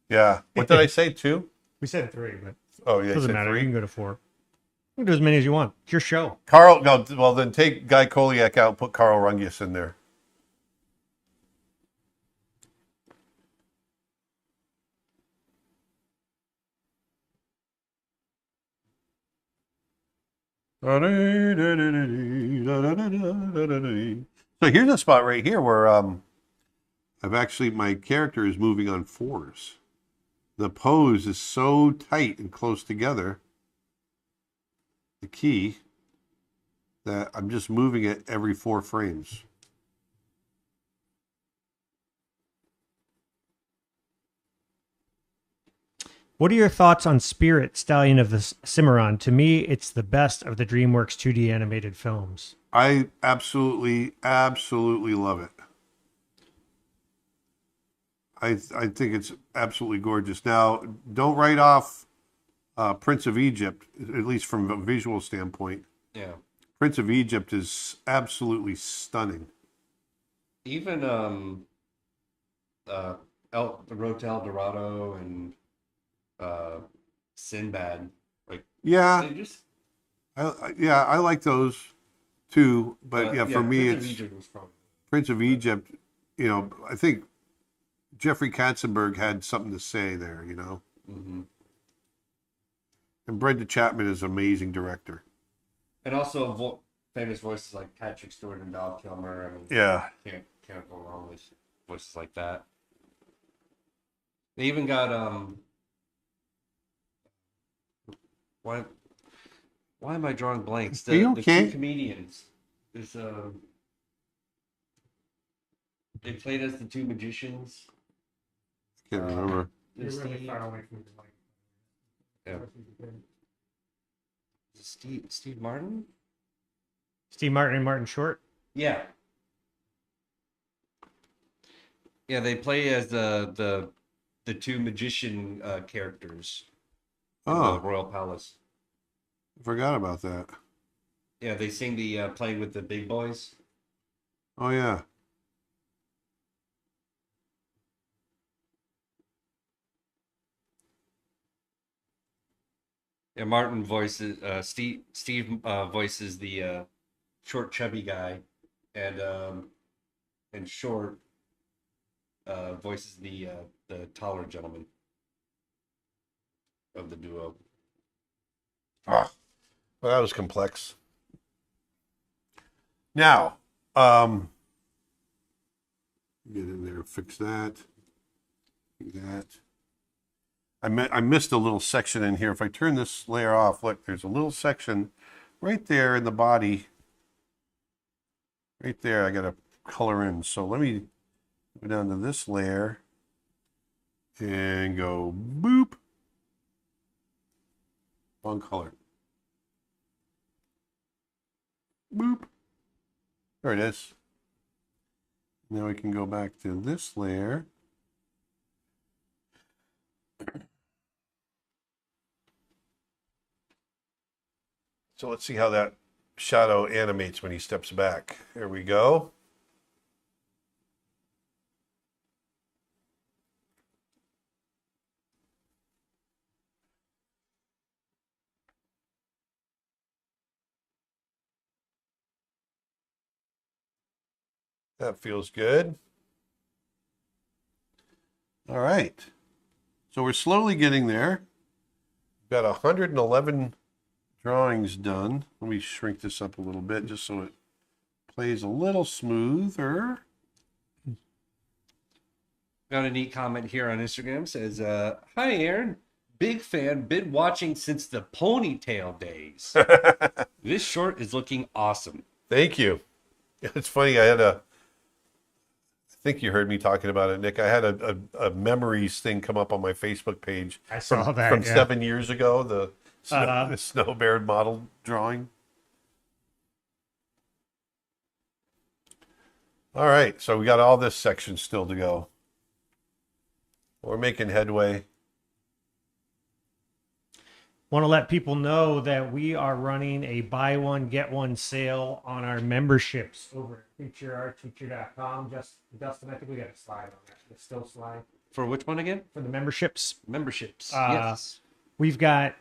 Yeah. What did I say? 2? We said 3, but Oh, yeah. it I doesn't said matter. 3. You can go to 4. You can do as many as you want. It's your show. Carl, no, well, then take Guy Koliak out and put Carl Rungius in there. So here's a spot right here where I've actually, my character is moving on 4s. The pose is so tight and close together, the key, that I'm just moving it every 4 frames. What are your thoughts on Spirit, Stallion of the Cimarron? To me, it's the best of the DreamWorks 2D animated films. I absolutely love it. I think it's absolutely gorgeous. Now, don't write off Prince of Egypt, at least from a visual standpoint. Yeah. Prince of Egypt is absolutely stunning. Even the Road to El Dorado and Sinbad, like Yeah, they just. I like those too. But yeah, for me, Prince of it's Egypt was probably. Prince of Egypt. You know, I think Jeffrey Katzenberg had something to say there. You know, Mm-hmm. and Brenda Chapman is an amazing director. And also famous voices like Patrick Stewart and Val Kilmer. I mean, Yeah. can't go wrong with voices like that. They even got why am I drawing blanks? Are you The okay? 2 comedians is they played as the 2 magicians. Can't remember. There's You're really Steve, far away from the mic. yeah. Steve Martin? Steve Martin and Martin Short. Yeah. Yeah, they play as the 2 magician characters in the Oh, Royal Palace. forgot about that. Yeah, they sing the Playing with the Big Boys. Oh yeah. Yeah, Martin voices Steve voices the short chubby guy, and Short voices the taller gentleman of the duo. Ah, well, that was complex. Now, get in there, fix that. Do that. I missed a little section in here. If I turn this layer off, look, there's a little section right there in the body. Right there, I got to color in. So let me go down to this layer and go boop. Wrong color. Boop. There it is. Now we can go back to this layer. So let's see how that shadow animates when he steps back. There we go. That feels good. All right. So we're slowly getting there. We've got 111 drawings done. Let me shrink this up a little bit just so it plays a little smoother. Got a neat comment here on Instagram. Says, "Hi Aaron, big fan. Been watching since the ponytail days. This short is looking awesome." Thank you. It's funny. I think you heard me talking about it, Nick. I had a memories thing come up on my Facebook page. I saw that, from yeah. 7 years ago. The snow bear model drawing. All right, so we got all this section still to go. We're making headway. Want to let people know that we are running a buy one get one sale on our memberships over at featureartteacher.com. Justin, I think we got a slide on that. It's still slide For which one again? for the memberships. Memberships. Uh, Yes. We've got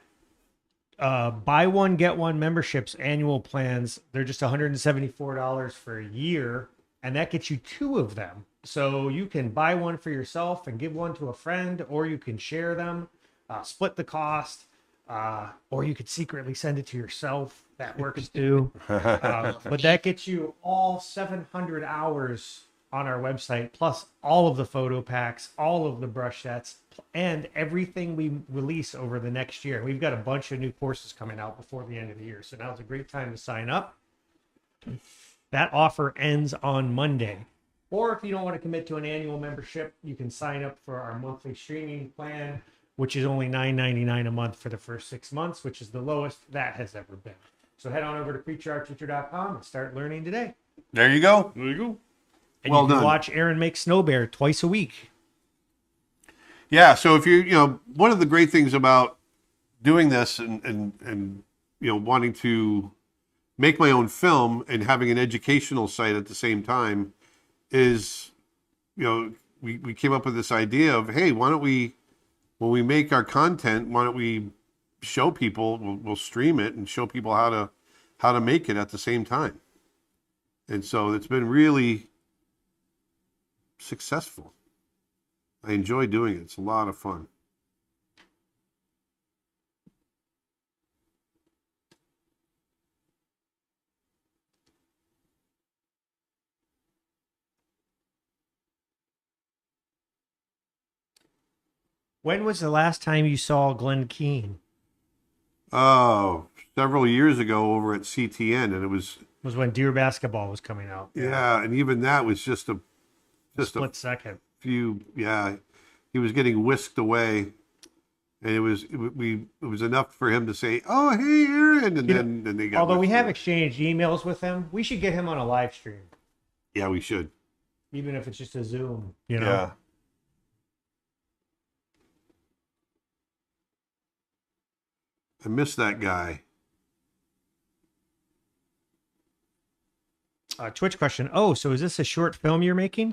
buy one get one memberships annual plans. They're just $174 for a year, and that gets you 2 of them. So you can buy one for yourself and give one to a friend, or you can share them, split the cost, or you could secretly send it to yourself. That works too. But that gets you all 700 hours on our website, plus all of the photo packs, all of the brush sets, and everything we release over the next year. We've got a bunch of new courses coming out before the end of the year, so now's a great time to sign up. That offer ends on Monday. Or if you don't want to commit to an annual membership, you can sign up for our monthly streaming plan, which is only $9.99 a month for the first 6 months, which is the lowest that has ever been. So head on over to preacherartteacher.com and start learning today. There you go. There you go. And Well you can done. watch Aaron make Snow Bear twice a week. Yeah, so if one of the great things about doing this and wanting to make my own film and having an educational site at the same time is, we came up with this idea of, hey, why don't we, when we make our content, why don't we show people, we'll stream it and show people how to make it at the same time. And so it's been really successful. I enjoy doing it. It's a lot of fun. When was the last time you saw Glenn Keane? Oh, several years ago over at CTN, and it was Was when Deer Basketball was coming out. yeah, and even that was just a Split second. few. Yeah, he was getting whisked away, and it was enough for him to say, "Oh, hey, Aaron," and then they got. Although we whisked have away. exchanged emails with him, we should get him on a live stream, Yeah, we should. even if it's just a Zoom. You know. Yeah. I miss that guy. Twitch question. Oh, so is this a short film you're making?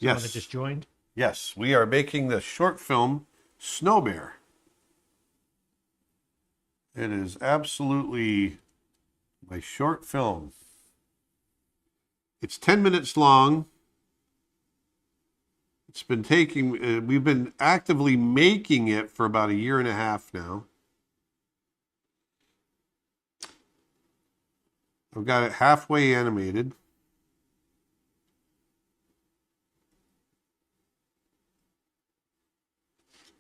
Someone Yes. that just joined. Yes, we are making the short film Snow Bear. It is absolutely my short film. It's 10 minutes long. It's been taking, we've been actively making it for about a year and a half now. I've got it halfway animated.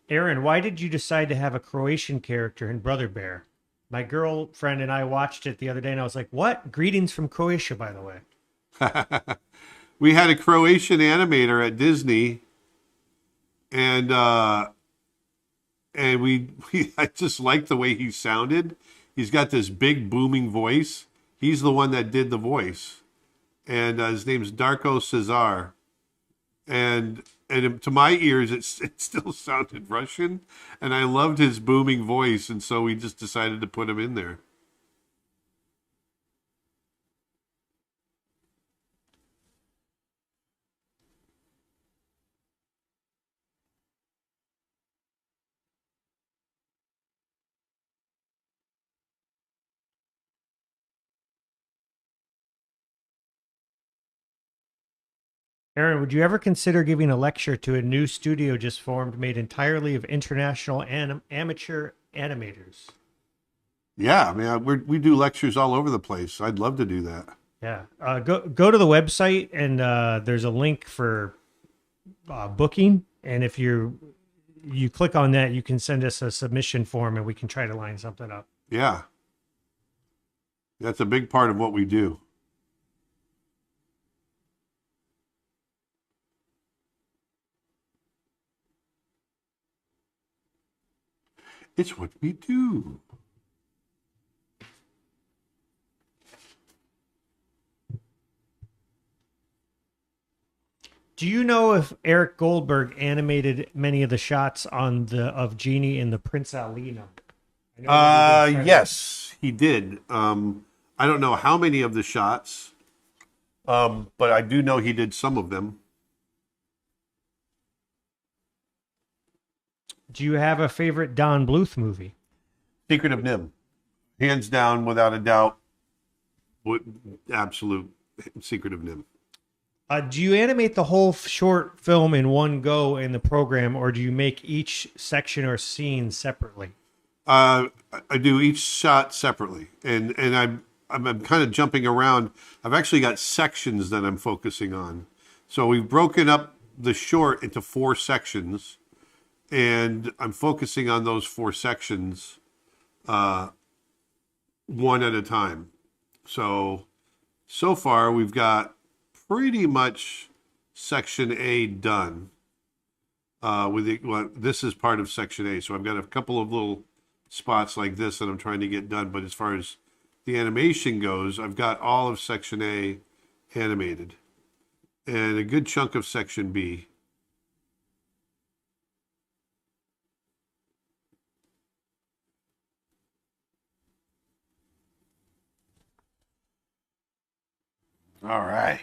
Aaron, why did you decide to have a Croatian character in Brother Bear? My girlfriend and I watched it the other day, and I was like, "What? Greetings from Croatia, by the way." We had a Croatian animator at Disney, and I just liked the way he sounded. He's got this big booming voice. He's the one that did the voice, and his name's Darko Cesar. And to my ears, it still sounded Russian, and I loved his booming voice, and so we just decided to put him in there. Aaron, would you ever consider giving a lecture to a new studio just formed, made entirely of international amateur animators? Yeah, I mean, we do lectures all over the place. I'd love to do that. Yeah. Go to the website, and there's a link for booking. And if you click on that, you can send us a submission form, and we can try to line something up. Yeah. That's a big part of what we do. It's what we do. Do you know if Eric Goldberg animated many of the shots of Genie in the Prince Ali number? I know that he did Yes, he did. I don't know how many of the shots, but I do know he did some of them. Do you have a favorite Don Bluth movie? Secret of Nim, hands down, without a doubt, absolute Secret of Nim. Do you animate the whole short film in one go in the program, or do you make each section or scene separately? I do each shot separately, and I'm kind of jumping around. I've actually got sections that I'm focusing on. So we've broken up the short into 4 sections, and I'm focusing on those 4 sections one at a time. So far we've got pretty much section A done. This is part of section A, so I've got a couple of little spots like this that I'm trying to get done. But as far as the animation goes, I've got all of section A animated and a good chunk of section B. All right.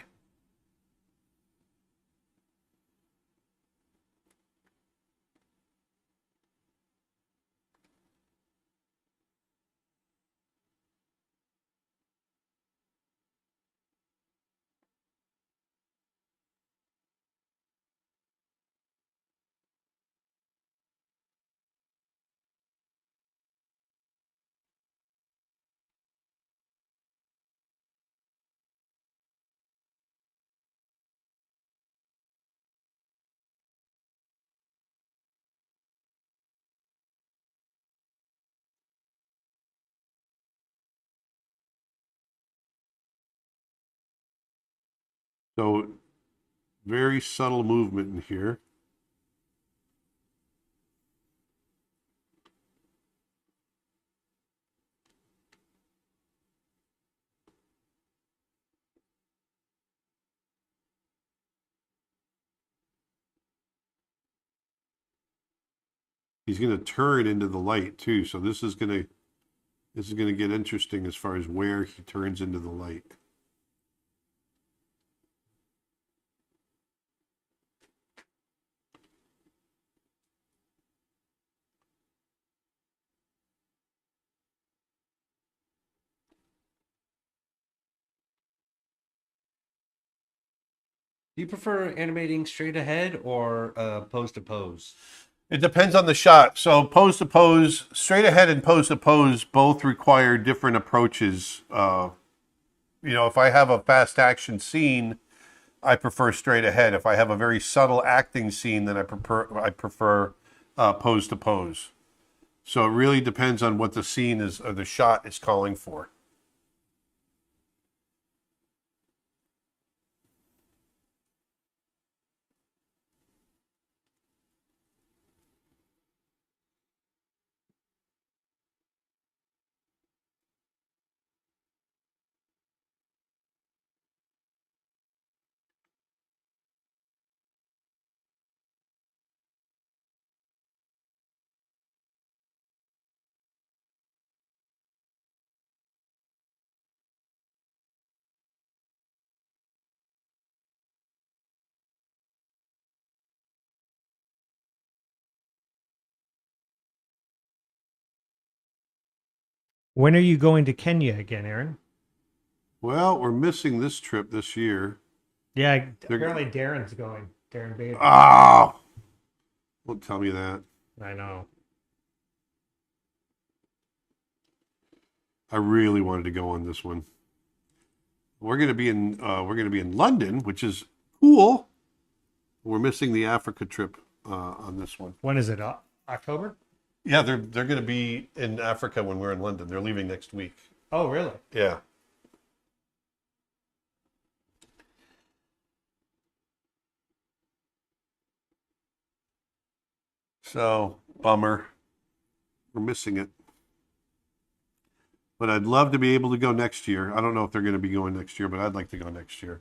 So very subtle movement in here. He's going to turn into the light too. So this is going to get interesting as far as where he turns into the light. Do you prefer animating straight ahead or pose to pose? It depends on the shot. So pose to pose, straight ahead and pose to pose both require different approaches. If I have a fast action scene, I prefer straight ahead. If I have a very subtle acting scene, then I prefer pose to pose. So it really depends on what the scene is or the shot is calling for. When are you going to Kenya again, Aaron? Well, we're missing this trip this year. Yeah, apparently Darren's going. Darren Bader. Oh, don't tell me that. I know. I really wanted to go on this one. We're going to be in London, which is cool. We're missing the Africa trip on this one. When is it? October? Yeah, they're going to be in Africa when we're in London. They're leaving next week. Oh, really? Yeah. So, bummer. We're missing it. But I'd love to be able to go next year. I don't know if they're going to be going next year, but I'd like to go next year.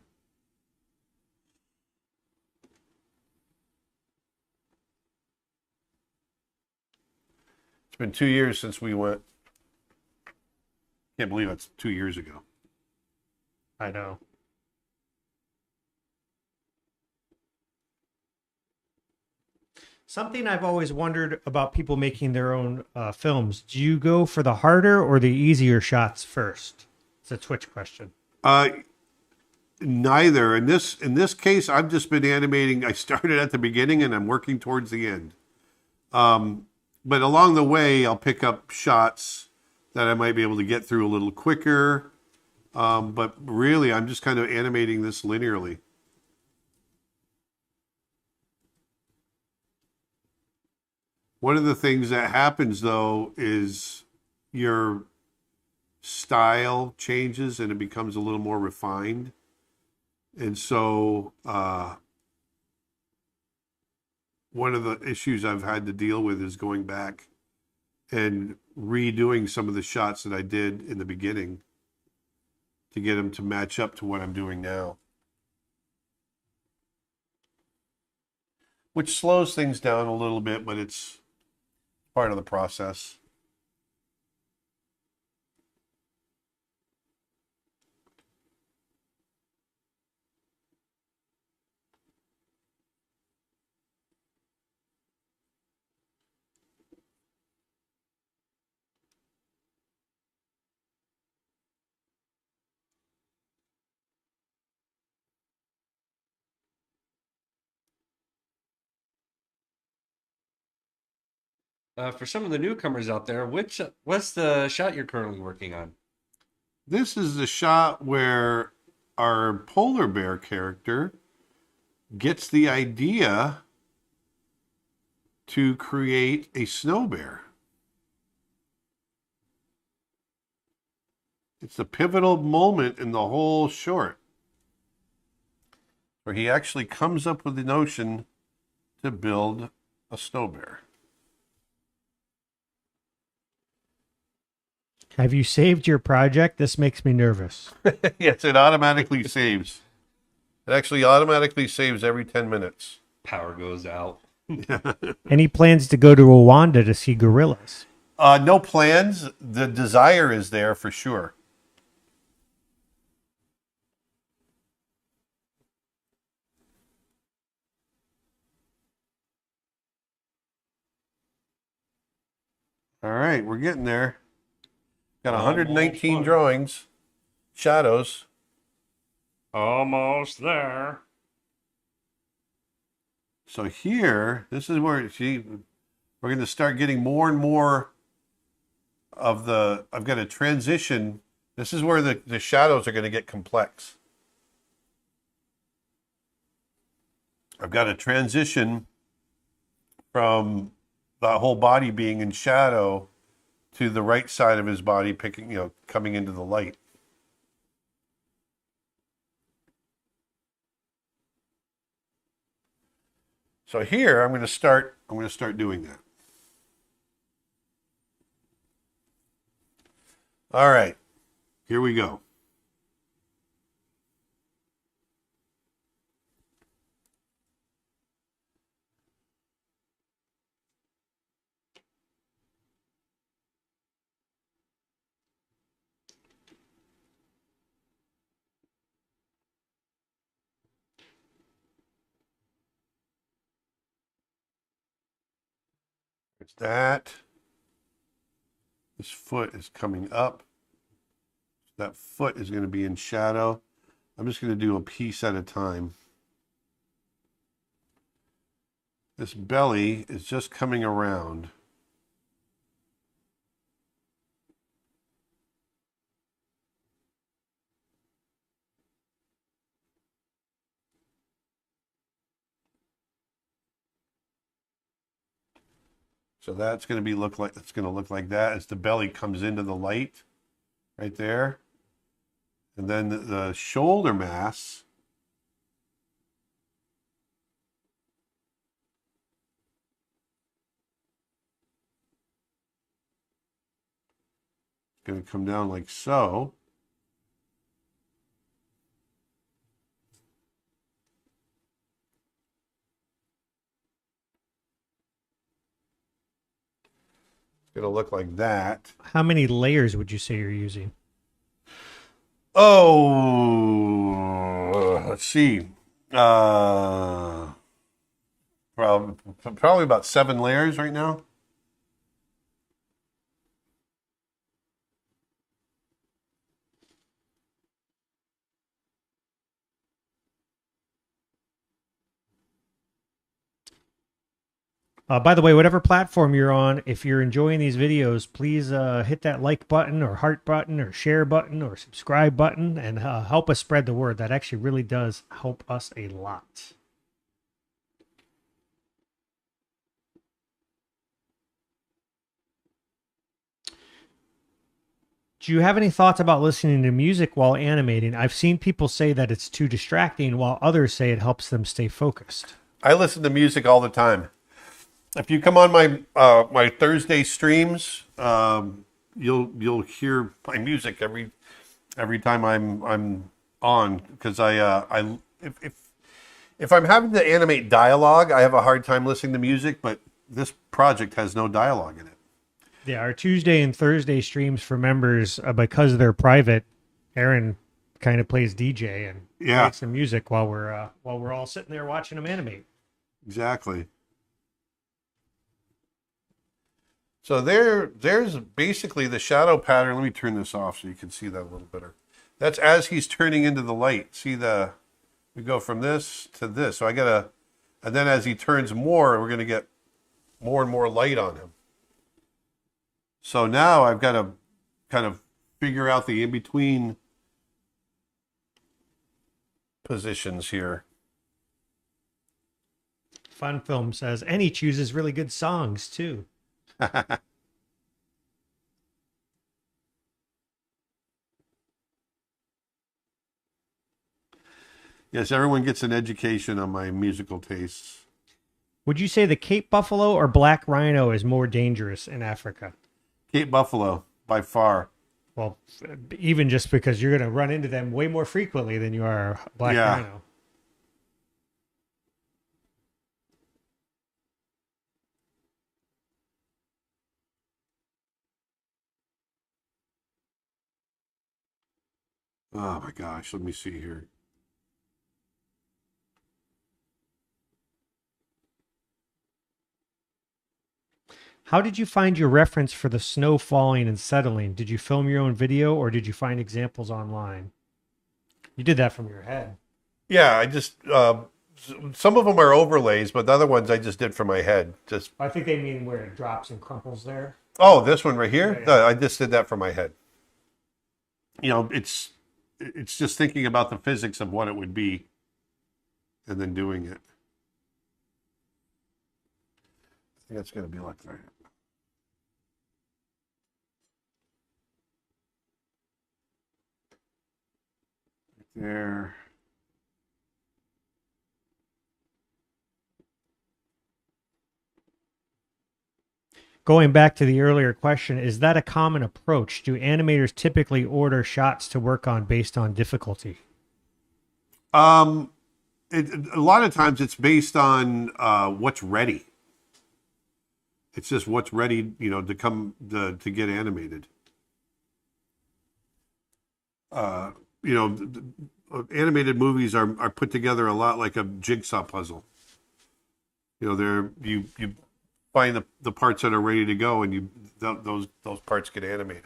It's been 2 years since we went. Can't believe it's 2 years ago. I know. Something I've always wondered about people making their own films. Do you go for the harder or the easier shots first? It's a Twitch question. Neither. In this case, I've just been animating. I started at the beginning and I'm working towards the end. But along the way, I'll pick up shots that I might be able to get through a little quicker. But really, I'm just kind of animating this linearly. One of the things that happens, though, is your style changes and it becomes a little more refined. And so one of the issues I've had to deal with is going back and redoing some of the shots that I did in the beginning to get them to match up to what I'm doing now. Which slows things down a little bit, but it's part of the process. For some of the newcomers out there, what's the shot you're currently working on? This is the shot where our polar bear character gets the idea to create a snow bear. It's a pivotal moment in the whole short where he actually comes up with the notion to build a snow bear. Have you saved your project? This makes me nervous. Yes, it automatically saves. It actually automatically saves every 10 minutes. Power goes out. Any plans to go to Rwanda to see gorillas? No plans. The desire is there for sure. All right, we're getting there. Got 119 drawings, shadows. Almost there. So here, this is where we're going to start getting more and more of the, I've got a transition. This is where the shadows are going to get complex. I've got a transition from the whole body being in shadow to the right side of his body coming into the light. So here I'm going to start doing that. All right. Here we go. There's that. This foot is coming up. That foot is going to be in shadow. I'm just going to do a piece at a time. This belly is just coming around. So that's going to look like that as the belly comes into the light right there. And then the shoulder mass is going to come down like so. going to look like that. How many layers would you say you're using? Oh, let's see. Probably about 7 layers right now. By the way, whatever platform you're on, if you're enjoying these videos, please hit that like button or heart button or share button or subscribe button and help us spread the word. That actually really does help us a lot. Do you have any thoughts about listening to music while animating? I've seen people say that it's too distracting, while others say it helps them stay focused. I listen to music all the time. If you come on my my Thursday streams, you'll hear my music every time I'm on, because I if I'm having to animate dialogue, I have a hard time listening to music. But this project has no dialogue in it. Yeah, our Tuesday and Thursday streams for members, because they're private, Aaron kind of plays DJ and plays some music while we're all sitting there watching them animate. Exactly. So there's basically the shadow pattern. Let me turn this off so you can see that a little better. That's as he's turning into the light. See we go from this to this. So and then as he turns more, we're going to get more and more light on him. So now I've got to kind of figure out the in-between positions here. Fun Film says, and he chooses really good songs too. Yes, everyone gets an education on my musical tastes. Would you say the Cape buffalo or black rhino is more dangerous in Africa? Cape buffalo, by far. Well, even just because you're going to run into them way more frequently than you are black rhino. Oh my gosh, let me see here. How did you find your reference for the snow falling and settling? Did you film your own video or did you find examples online? You did that from your head. Yeah, I just some of them are overlays, but the other ones I just did from my head. Just I think they mean where it drops and crumples there. oh, this one right here. Yeah, yeah. I just did that from my head. You know, it's just thinking about the physics of what it would be, and then doing it. I think it's going to be like that. There. Going back to the earlier question, is that a common approach? Do animators typically order shots to work on based on difficulty? A lot of times it's based on what's ready. It's just what's ready, you know, to get animated. You know, animated movies are put together a lot like a jigsaw puzzle. You know, you find the parts that are ready to go, and those parts get animated.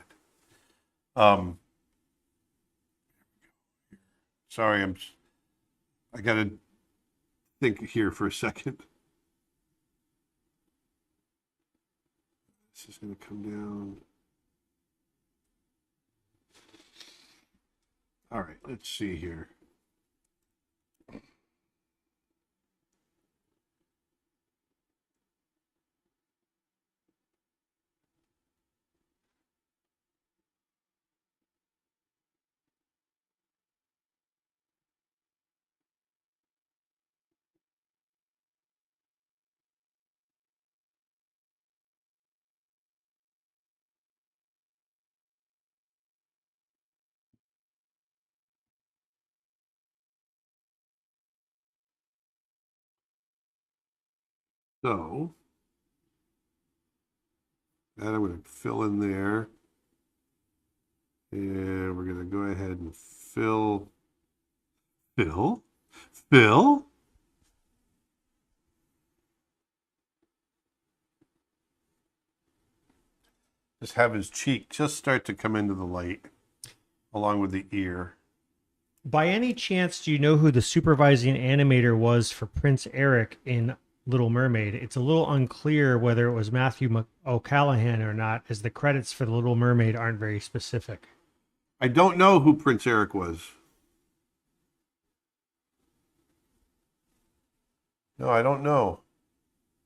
Sorry, I got to think here for a second. This is going to come down. All right, let's see here. So That I'm going to fill in there. And we're going to go ahead and fill. Just have his cheek just start to come into the light along with the ear. By any chance, do you know who the supervising animator was for Prince Eric in Little Mermaid? It's a little unclear whether it was Matthew O'Callaghan or not, as the credits for The Little Mermaid aren't very specific. I don't know who Prince Eric was. No, I don't know.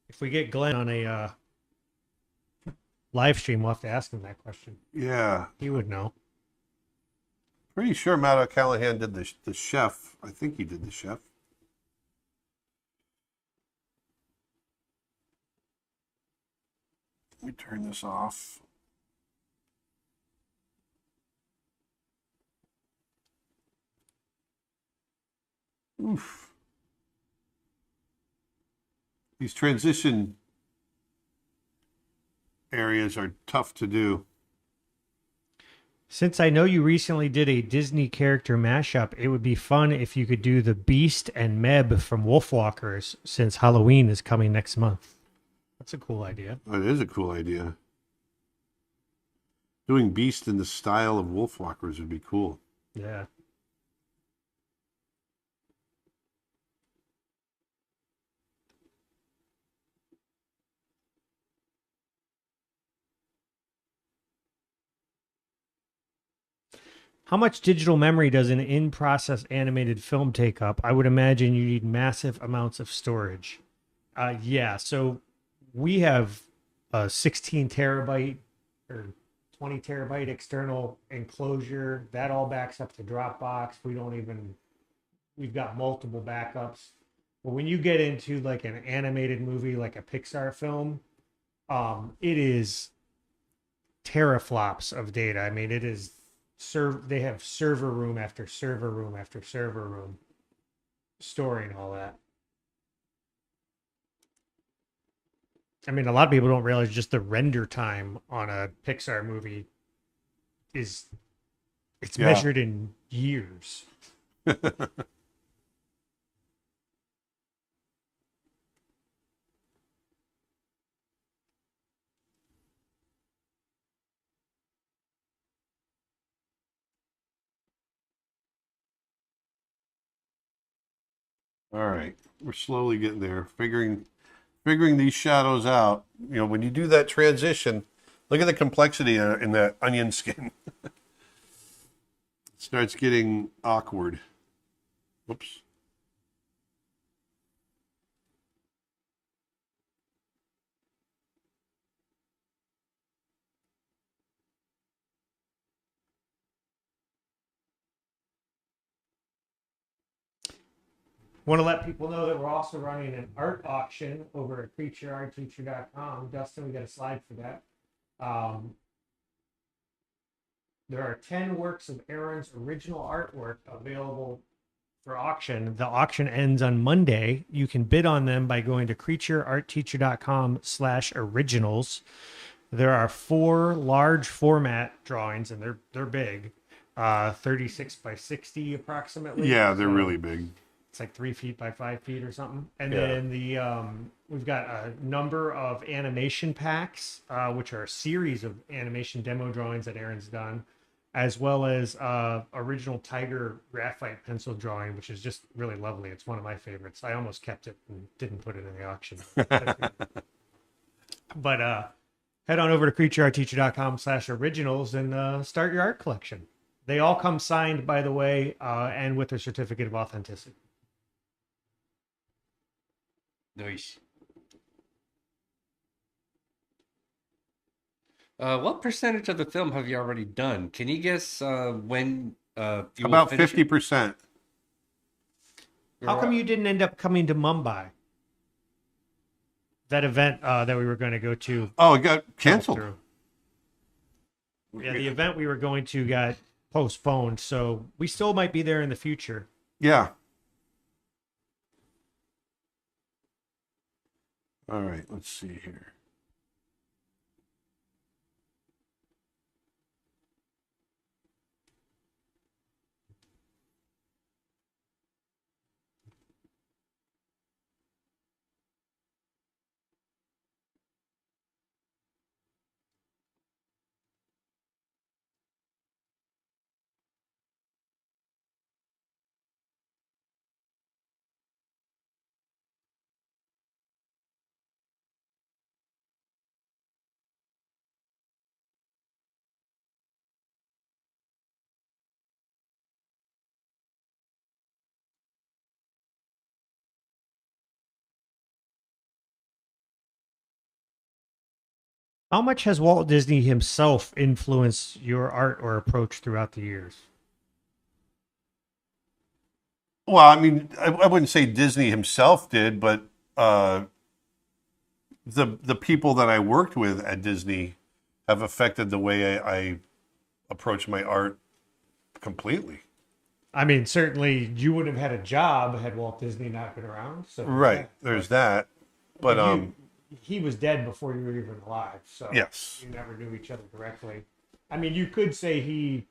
If we get Glenn on a live stream, we'll have to ask him that question. Yeah. He would know. Pretty sure Matt O'Callaghan did the chef. I think he did the chef. Let me turn this off. Oof. These transition areas are tough to do. Since I know you recently did a Disney character mashup, it would be fun if you could do the Beast and Meb from Wolfwalkers, since Halloween is coming next month. That's a cool idea. That is a cool idea. Doing Beast in the style of Wolfwalkers would be cool. Yeah. How much digital memory does an in-process animated film take up? I would imagine you need massive amounts of storage. Yeah, so we have a 16 terabyte or 20 terabyte external enclosure. That all backs up to Dropbox. We've got multiple backups. But when you get into like an animated movie, like a Pixar film, it is teraflops of data. I mean, it is they have server room after server room after server room storing all that. I mean, a lot of people don't realize just the render time on a Pixar movie it's measured in years. All right, we're slowly getting there, figuring these shadows out. You know, when you do that transition, look at the complexity in that onion skin. It starts getting awkward. Whoops. Want to let people know that we're also running an art auction over at creatureartteacher.com. Dustin, we got a slide for that. There are 10 works of Aaron's original artwork available for auction. The auction ends on Monday. You can bid on them by going to creatureartteacher.com/originals. There are 4 large format drawings, and they're big, 36 by 60 approximately. Yeah, they're So really big. it's like 3 feet by 5 feet or something. And Yeah. then we've got a number of animation packs, which are a series of animation demo drawings that Aaron's done, as well as original Tiger graphite pencil drawing, which is just really lovely. It's one of my favorites. I almost kept it and didn't put it in the auction. But head on over to creatureartteacher.com/originals and start your art collection. They all come signed, by the way, and with a certificate of authenticity. Nice. What percentage of the film have you already done? Can you guess when you will About finish it? 50%. How come you didn't end up coming to Mumbai? That event that we were going to go to. Oh, it got canceled. through. Yeah, the event we were going to got postponed, so we still might be there in the future. Yeah. All right, let's see here. How much has Walt Disney himself influenced your art or approach throughout the years? Well, I mean, I wouldn't say Disney himself did, but the people that I worked with at Disney have affected the way I approach my art completely. I mean, certainly you wouldn't have had a job had Walt Disney not been around. So Right. There's that. But he was dead before you were even alive. So yes. you never knew each other directly. I mean, you could say he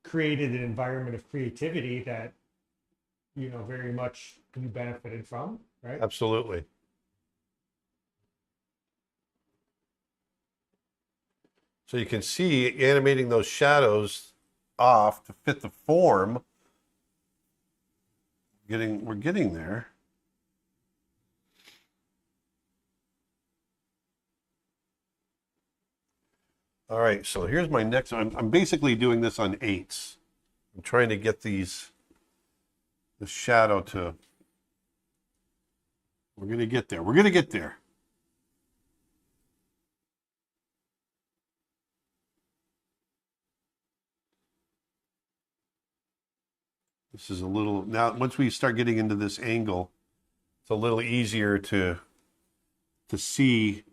created an environment of creativity that, very much you benefited from, right? Absolutely. So you can see animating those shadows off to fit the form. We're getting there. All right, so here's my next one. I'm basically doing this on 8s. I'm trying to get the shadow to, we're going to get there. We're going to get there. This is a little, now once we start getting into this angle, it's a little easier to see.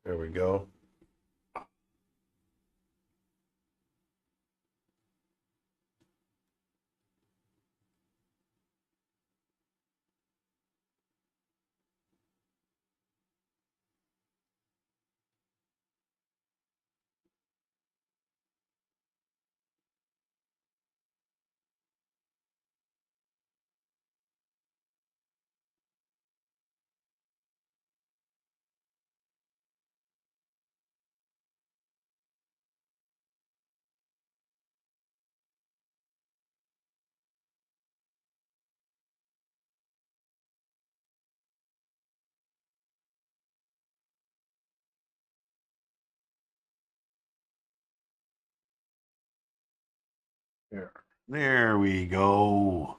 There we go. There we go.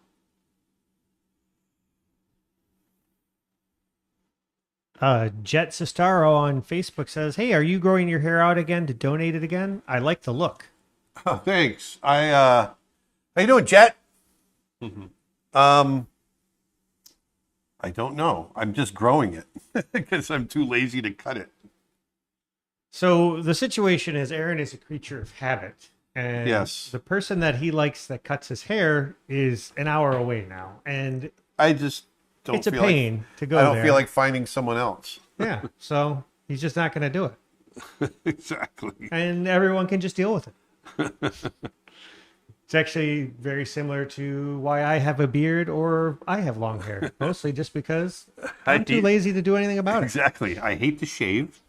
Jet Sestaro on Facebook says, "Hey, are you growing your hair out again to donate it again? I like the look." Oh, thanks. How you doing, Jet? I don't know. I'm just growing it because I'm too lazy to cut it. So the situation is Aaron is a creature of habit. And Yes. the person that he likes that cuts his hair is an hour away now. And I just don't it's a feel pain to go I don't there. feel like finding someone else. Yeah. So he's just not going to do it. Exactly. And everyone can just deal with it. It's actually very similar to why I have a beard or I have long hair. Mostly just because I'm too lazy to do anything about it. Exactly. I hate to shave.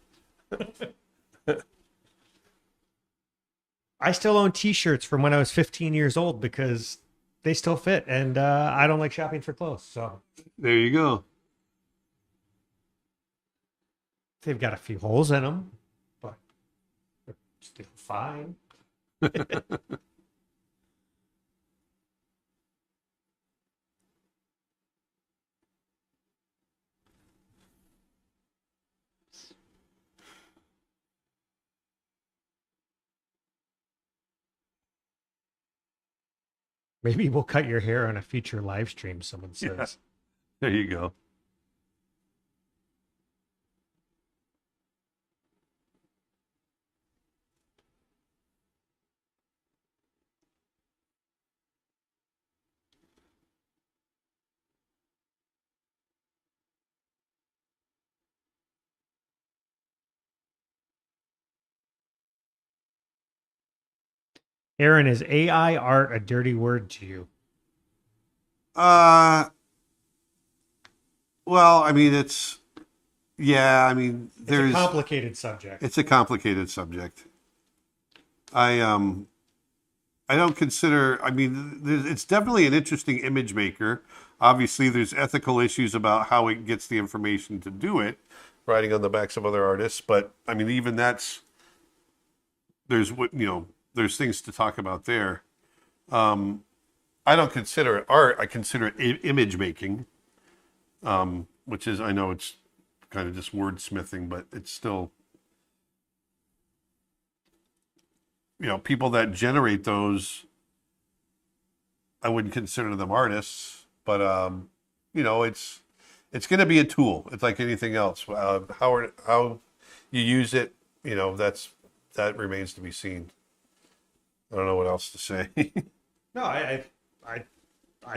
I still own t-shirts from when I was 15 years old because they still fit. And I don't like shopping for clothes. So There you go. they've got a few holes in them, but they're still fine. Maybe we'll cut your hair on a future live stream, someone says. Yeah. There you go. Aaron, is AI art a dirty word to you? Well, I mean, I mean, It's there's a complicated subject. It's a complicated subject. I don't consider. I mean, it's definitely an interesting image maker. Obviously, there's ethical issues about how it gets the information to do it, riding on the backs of other artists. But I mean, even there's there's things to talk about there. I don't consider it art. I consider it image making, which is, I know it's kind of just wordsmithing, but it's still, people that generate those, I wouldn't consider them artists, but it's going to be a tool. It's like anything else. How you use it, that remains to be seen. I don't know what else to say. No, I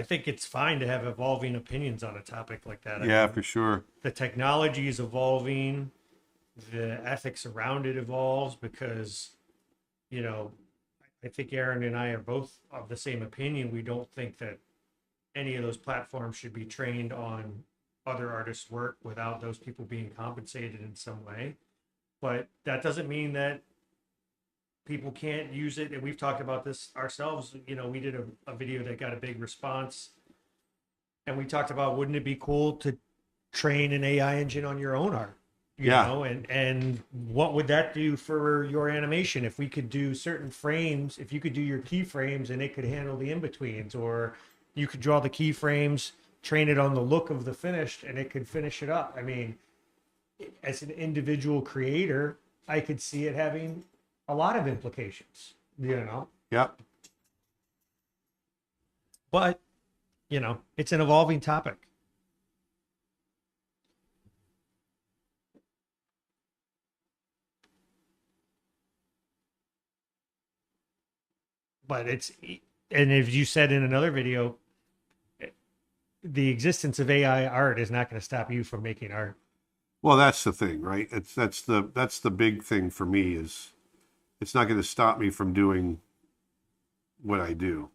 think it's fine to have evolving opinions on a topic like that. I Yeah, mean, for sure. the technology is evolving, the ethics around it evolves because, I think Aaron and I are both of the same opinion. We don't think that any of those platforms should be trained on other artists' work without those people being compensated in some way. But that doesn't mean that people can't use it. And we've talked about this ourselves. We did a video that got a big response. And we talked about, wouldn't it be cool to train an AI engine on your own art? You know, and what would that do for your animation if we could do certain frames, if you could do your keyframes and it could handle the in-betweens, or you could draw the keyframes, train it on the look of the finished, and it could finish it up. I mean, as an individual creator, I could see it having a lot of implications, Yeah. but it's an evolving topic. But and as you said in another video, the existence of AI art is not going to stop you from making art. Well, that's the thing, right? That's the big thing for me is it's not going to stop me from doing what I do.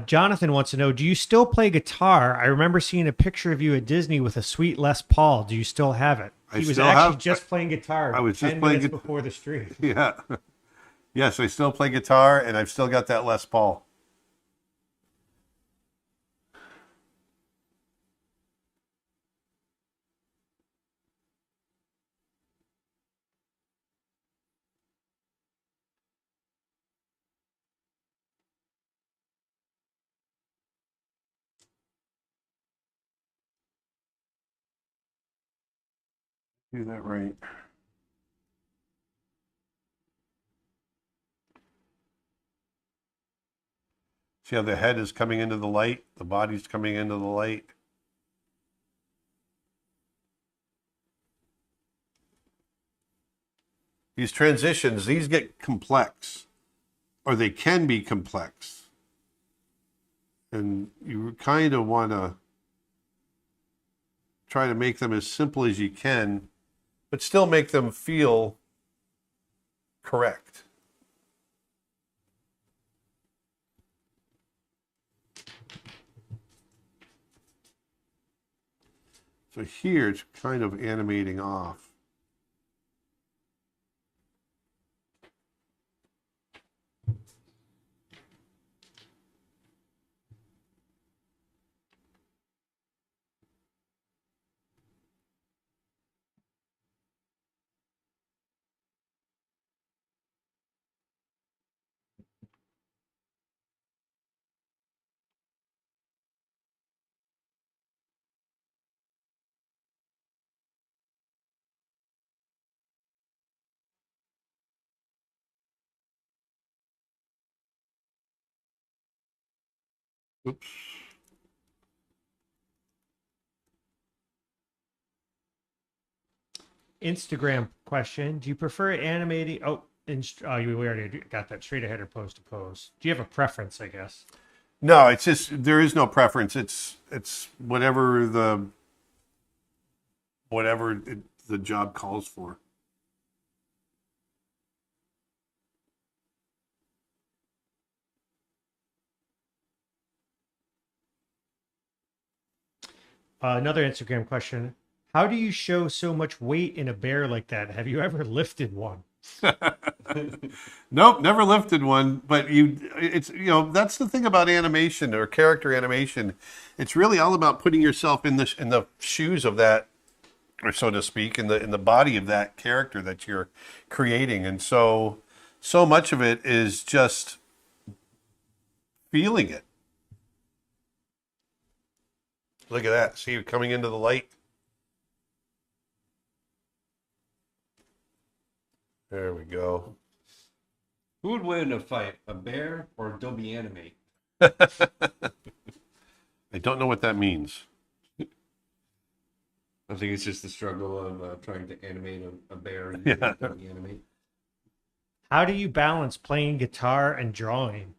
Jonathan wants to know, do you still play guitar? I remember seeing a picture of you at Disney with a sweet Les Paul. Do you still have it? I He was still actually have- just playing guitar. I was just 10 playing minutes guitar. before the stream. Yeah. Yes, I still play guitar and I've still got that Les Paul. Do that right. See how the head is coming into the light? The body's coming into the light. These transitions, these get complex, or they can be complex. And you kind of want to try to make them as simple as you can, but still make them feel correct. So here it's kind of animating off. Oops. Instagram question: do you prefer animating? We already got that straight ahead or pose to pose. Do you have a preference? I guess. No, it's just there is no preference. It's whatever the job calls for. Another Instagram question: how do you show so much weight in a bear like that? Have you ever lifted one? Nope, never lifted one. But it's that's the thing about animation or character animation. It's really all about putting yourself in the shoes of that or so to speak, in the body of that character that you're creating. And so much of it is just feeling it. Look at that. See, coming into the light. There we go. Who would win in a fight, a bear or Adobe Animate? I don't know what that means. I think it's just the struggle of trying to animate a bear using Yeah. Adobe Animate. How do you balance playing guitar and drawing?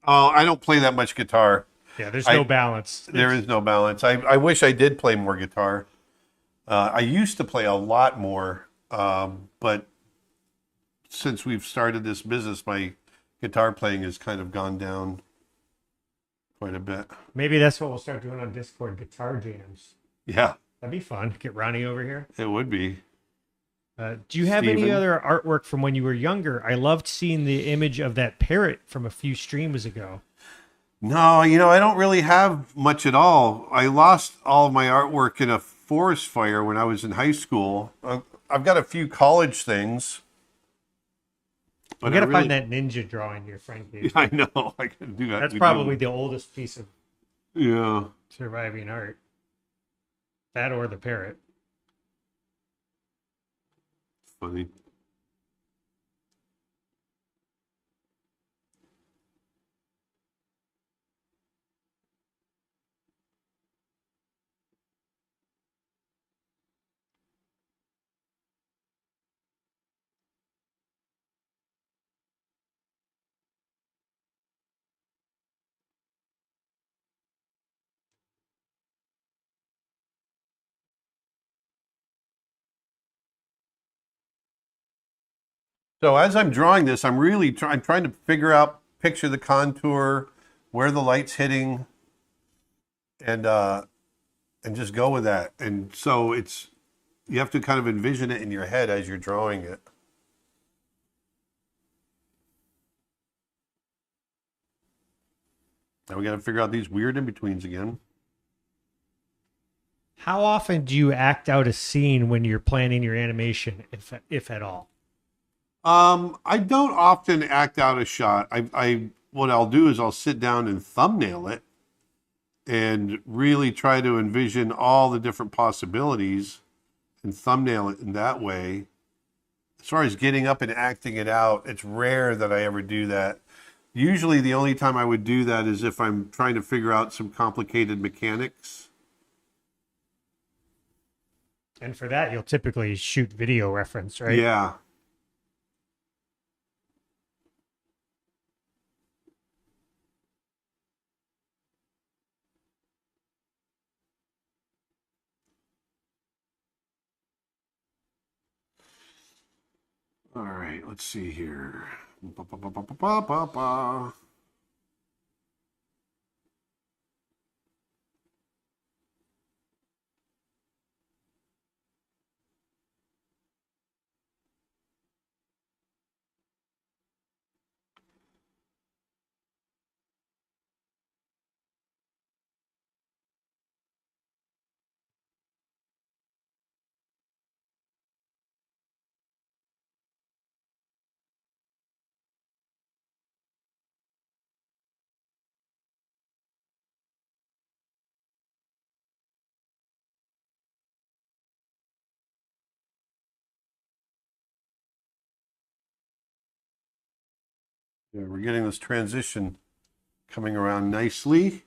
Oh, I don't play that much guitar. Yeah, there's I- no balance. There is no balance. I wish I did play more guitar. I used to play a lot more, but since we've started this business, my guitar playing has kind of gone down quite a bit. Maybe that's what we'll start doing on Discord, guitar jams. Yeah, That'd be fun. Get Ronnie over here. it would be. Do you have any Steven? other artwork from when you were younger? I loved seeing the image of that parrot from a few streams ago. No, I don't really have much at all. I lost all of my artwork in a forest fire when I was in high school. I've got a few college things. We But gotta I really- find that ninja drawing your friend gave. I know. I can do that. That's We probably do. the oldest piece of Yeah. surviving art. That or the parrot. Funny. So as I'm drawing this, I'm really I'm trying to picture the contour, where the light's hitting, and just go with that. And so you have to kind of envision it in your head as you're drawing it. Now we got to figure out these weird in-betweens again. How often do you act out a scene when you're planning your animation, if at all? I don't often act out a shot. What I'll do is I'll sit down and thumbnail it and really try to envision all the different possibilities and thumbnail it in that way. As far as getting up and acting it out, it's rare that I ever do that. Usually the only time I would do that is if I'm trying to figure out some complicated mechanics. And for that, you'll typically shoot video reference, right? Yeah. All right, let's see here. Ba, ba, ba, ba, ba, ba, ba, ba. Yeah, we're getting this transition coming around nicely.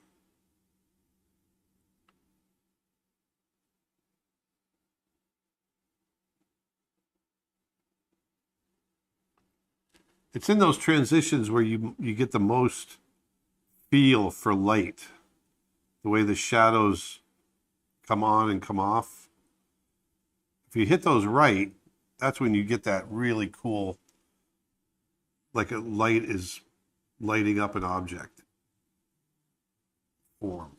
It's in those transitions where you get the most feel for light, the way the shadows come on and come off. If you hit those right, that's when you get that really cool, like a light is lighting up an object form.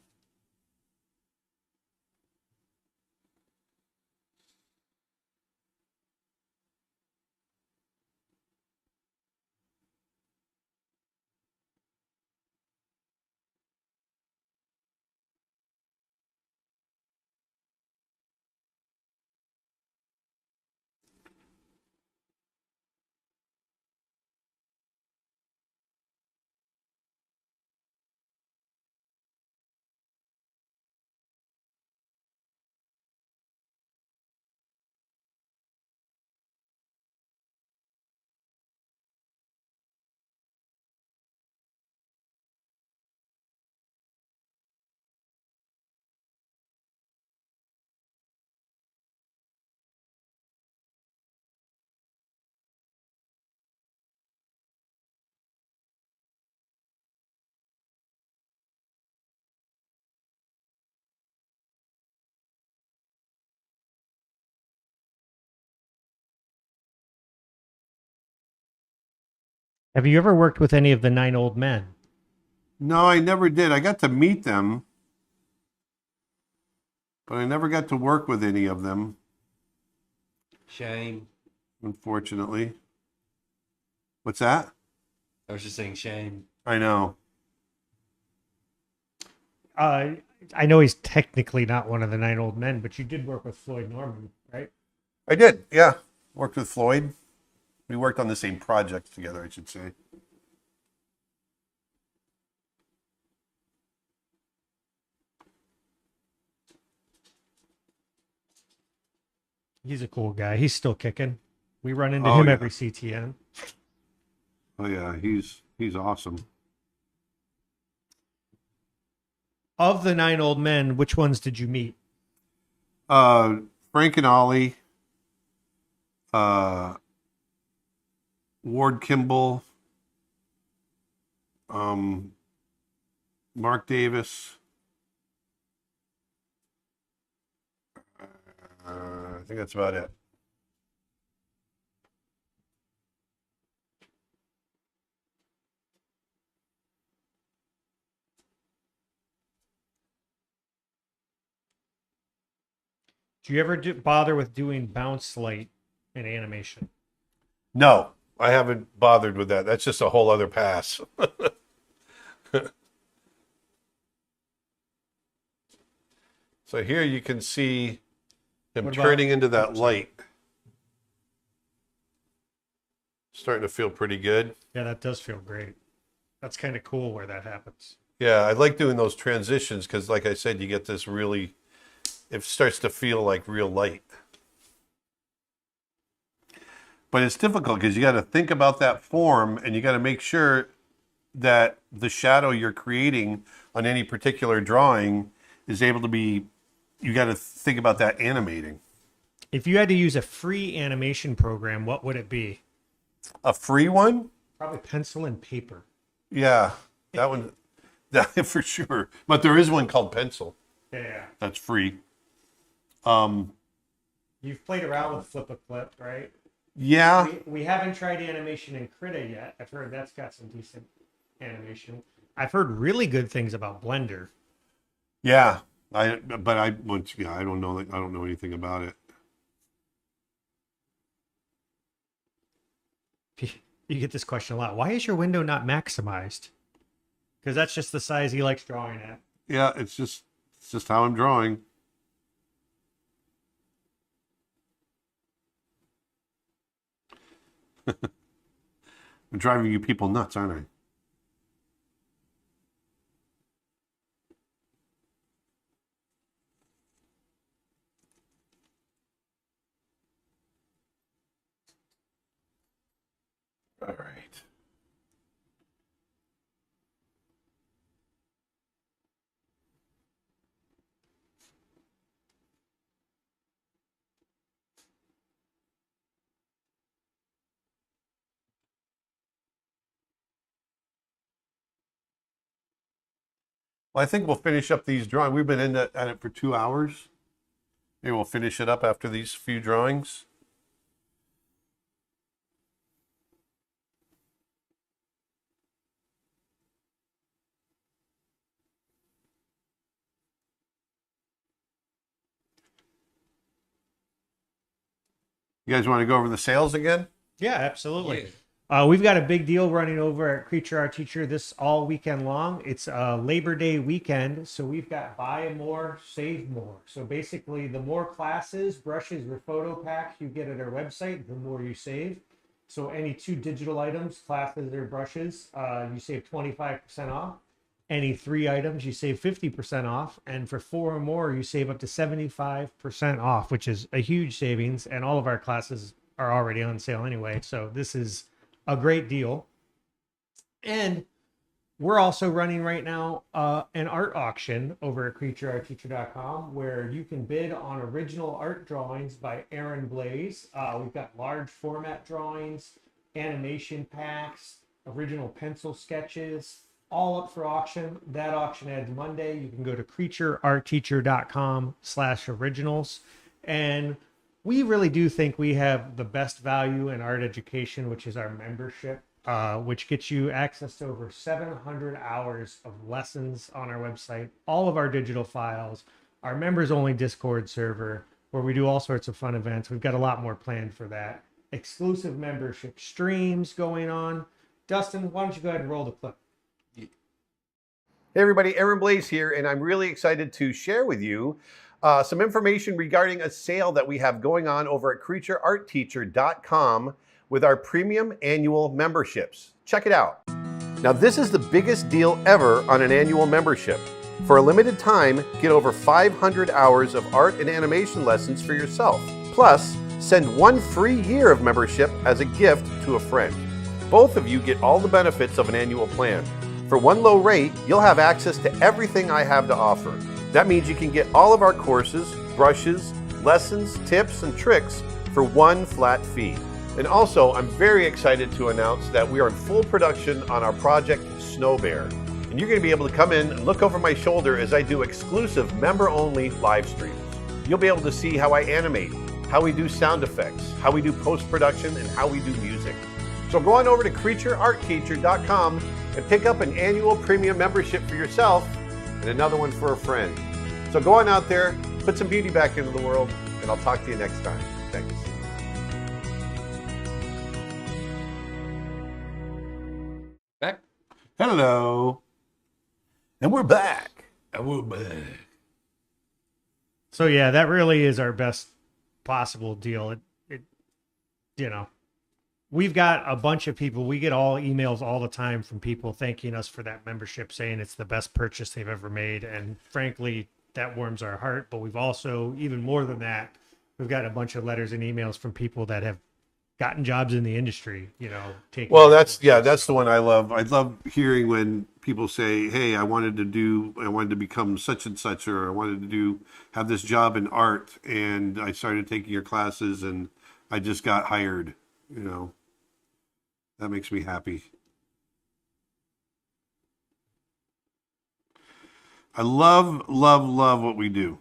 Have you ever worked with any of the 9 Old Men? No, I never did. I got to meet them, but I never got to work with any of them, Shame. unfortunately. What's that? I was just saying shame. I know. I know he's technically not one of the 9 Old Men, but you did work with Floyd Norman, right? I did, yeah. Worked with Floyd. We worked on the same project together, I should say. He's a cool guy. He's still kicking. We run into Oh, him yeah. every CTN. Oh yeah, he's awesome. Of the 9 Old Men, which ones did you meet? Frank and Ollie, Ward Kimball, Mark Davis. I think that's about it. Do you ever bother with doing bounce light in animation? No, I haven't bothered with that. That's just a whole other pass. So here you can see him What about- turning into that light. Starting to feel pretty good. Yeah, that does feel great. That's kind of cool where that happens. Yeah, I like doing those transitions because, like I said, you get this really, it starts to feel like real light. But it's difficult because you got to think about that form and you got to make sure that the shadow you're creating on any particular drawing is able to be, you got to think about that animating. If you had to use a free animation program, what would it be? A free one? Probably pencil and paper. Yeah, that one, that for sure. But there is one called Pencil Yeah. that's free. You've played around with Flip a Clip, right? Yeah. We haven't tried animation in Krita yet. I've heard that's got some decent animation. I've heard really good things about Blender. Yeah, I don't know. I don't know anything about it. You get this question a lot. Why is your window not maximized? Because that's just the size he likes drawing at. Yeah, it's just how I'm drawing. I'm driving you people nuts, aren't I? All right. Well, I think we'll finish up these drawings. We've been at it for 2 hours. Maybe we'll finish it up after these few drawings. You guys want to go over the sales again? Yeah, absolutely. Yeah. We've got a big deal running over at Creature Art Teacher this all weekend long. It's Labor Day weekend, so we've got buy more, save more. So basically, the more classes, brushes, or photo packs you get at our website, the more you save. So any 2 digital items, classes or brushes, you save 25% off. Any 3 items, you save 50% off. And for 4 or more, you save up to 75% off, which is a huge savings. And all of our classes are already on sale anyway. So this is a great deal. And we're also running right now an art auction over at creatureartteacher.com where you can bid on original art drawings by Aaron Blaze. We've got large format drawings, animation packs, original pencil sketches, all up for auction. That auction ends Monday. You can go to creatureartteacher.com/originals. And we really do think we have the best value in art education, which is our membership. which gets you access to over 700 hours of lessons on our website, all of our digital files, our members only Discord server, where we do all sorts of fun events. We've got a lot more planned for that. Exclusive membership streams going on. Dustin, why don't you go ahead and roll the clip? Hey everybody, Aaron Blaze here, and I'm really excited to share with you some information regarding a sale that we have going on over at creatureartteacher.com with our premium annual memberships. Check it out. Now, this is the biggest deal ever on an annual membership. For a limited time, get over 500 hours of art and animation lessons for yourself. Plus, send 1 free year of membership as a gift to a friend. Both of you get all the benefits of an annual plan. For one low rate, you'll have access to everything I have to offer. That means you can get all of our courses, brushes, lessons, tips, and tricks for one flat fee. And also, I'm very excited to announce that we are in full production on our project Snow Bear. And you're going to be able to come in and look over my shoulder as I do exclusive member-only live streams. You'll be able to see how I animate, how we do sound effects, how we do post-production, and how we do music. So go on over to creatureartteacher.com and pick up an annual premium membership for yourself and another one for a friend. So go on out there, put some beauty back into the world, and I'll talk to you next time. Thanks. Back. Hello. And we're back. So yeah, that really is our best possible deal. It you know, we've got a bunch of people. We get all emails all the time from people thanking us for that membership, saying it's the best purchase they've ever made. And frankly, that warms our heart. But we've also, even more than that, we've got a bunch of letters and emails from people that have gotten jobs in the industry, you know, taking. Well, that's the one I love. I love hearing when people say, "Hey, I wanted to become such and such, or I wanted to have this job in art, and I started taking your classes, and I just got hired." You know, that makes me happy. I love what we do.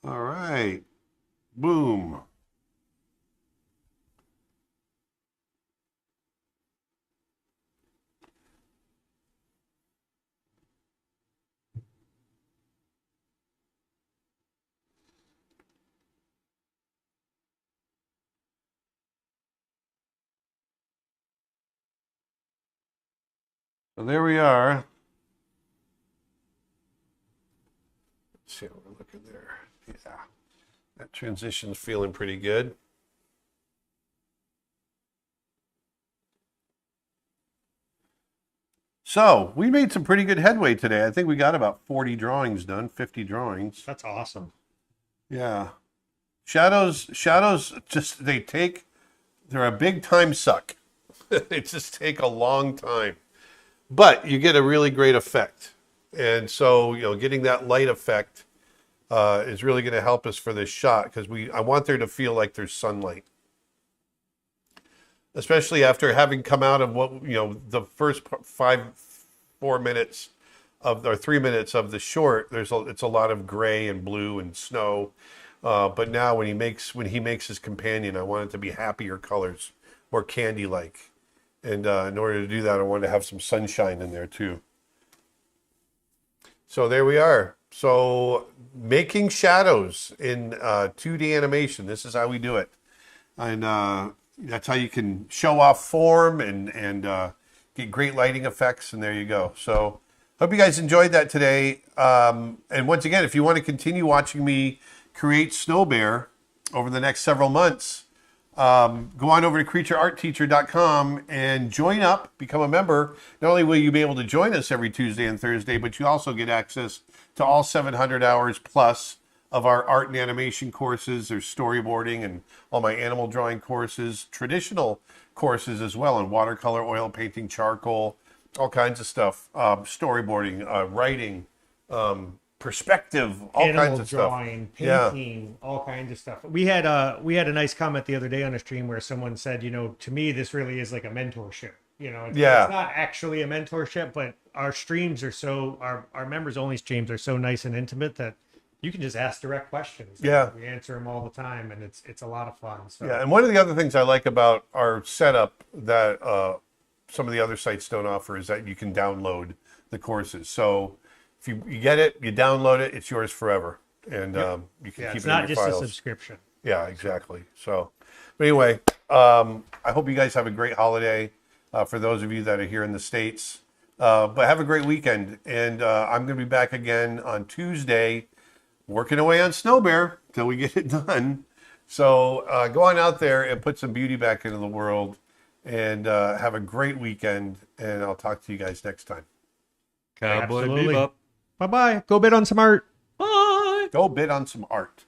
All right. Boom. So there we are. Let's see how we're looking there. Yeah, that transition's feeling pretty good. So we made some pretty good headway today. I think we got about 40 drawings done, 50 drawings. That's awesome. Yeah. Shadows just, they're a big time suck. They just take a long time. But you get a really great effect. And so, you know, getting that light effect is really going to help us for this shot, because I want there to feel like there's sunlight. Especially after having come out of what, you know, the first 3 minutes of the short, it's a lot of gray and blue and snow. But now when he makes his companion, I want it to be happier colors, more candy-like. And in order to do that, I want to have some sunshine in there too. So there we are. So making shadows in 2D animation. This is how we do it. And that's how you can show off form and get great lighting effects. And there you go. So hope you guys enjoyed that today. And once again, if you want to continue watching me create Snow Bear over the next several months, go on over to creatureartteacher.com and join up, become a member. Not only will you be able to join us every Tuesday and Thursday, but you also get access to all 700 hours plus of our art and animation courses. There's storyboarding and all my animal drawing courses, traditional courses as well, in watercolor, oil painting, charcoal, all kinds of stuff, storyboarding, writing, perspective, all Animal kinds of drawing, stuff. painting, all kinds of stuff. We had a nice comment the other day on a stream where someone said, you know, to me this really is like a mentorship. You know, Yeah. it's not actually a mentorship, but our streams are so our members only streams are so nice and intimate that you can just ask direct questions. Yeah. We answer them all the time, and it's a lot of fun. So Yeah, and one of the other things I like about our setup that some of the other sites don't offer is that you can download the courses. So if you get it, you download it, it's yours forever, and you can yeah, keep it's it not in your just files. a subscription. Yeah, exactly. So, but anyway, I hope you guys have a great holiday. For those of you that are here in the States, but have a great weekend. And I'm going to be back again on Tuesday, working away on Snow Bear till we get it done. So go on out there and put some beauty back into the world, and have a great weekend. And I'll talk to you guys next time. Cowboy Absolutely. Bebop. Bye bye. Go bid on some art. Bye. Go bid on some art.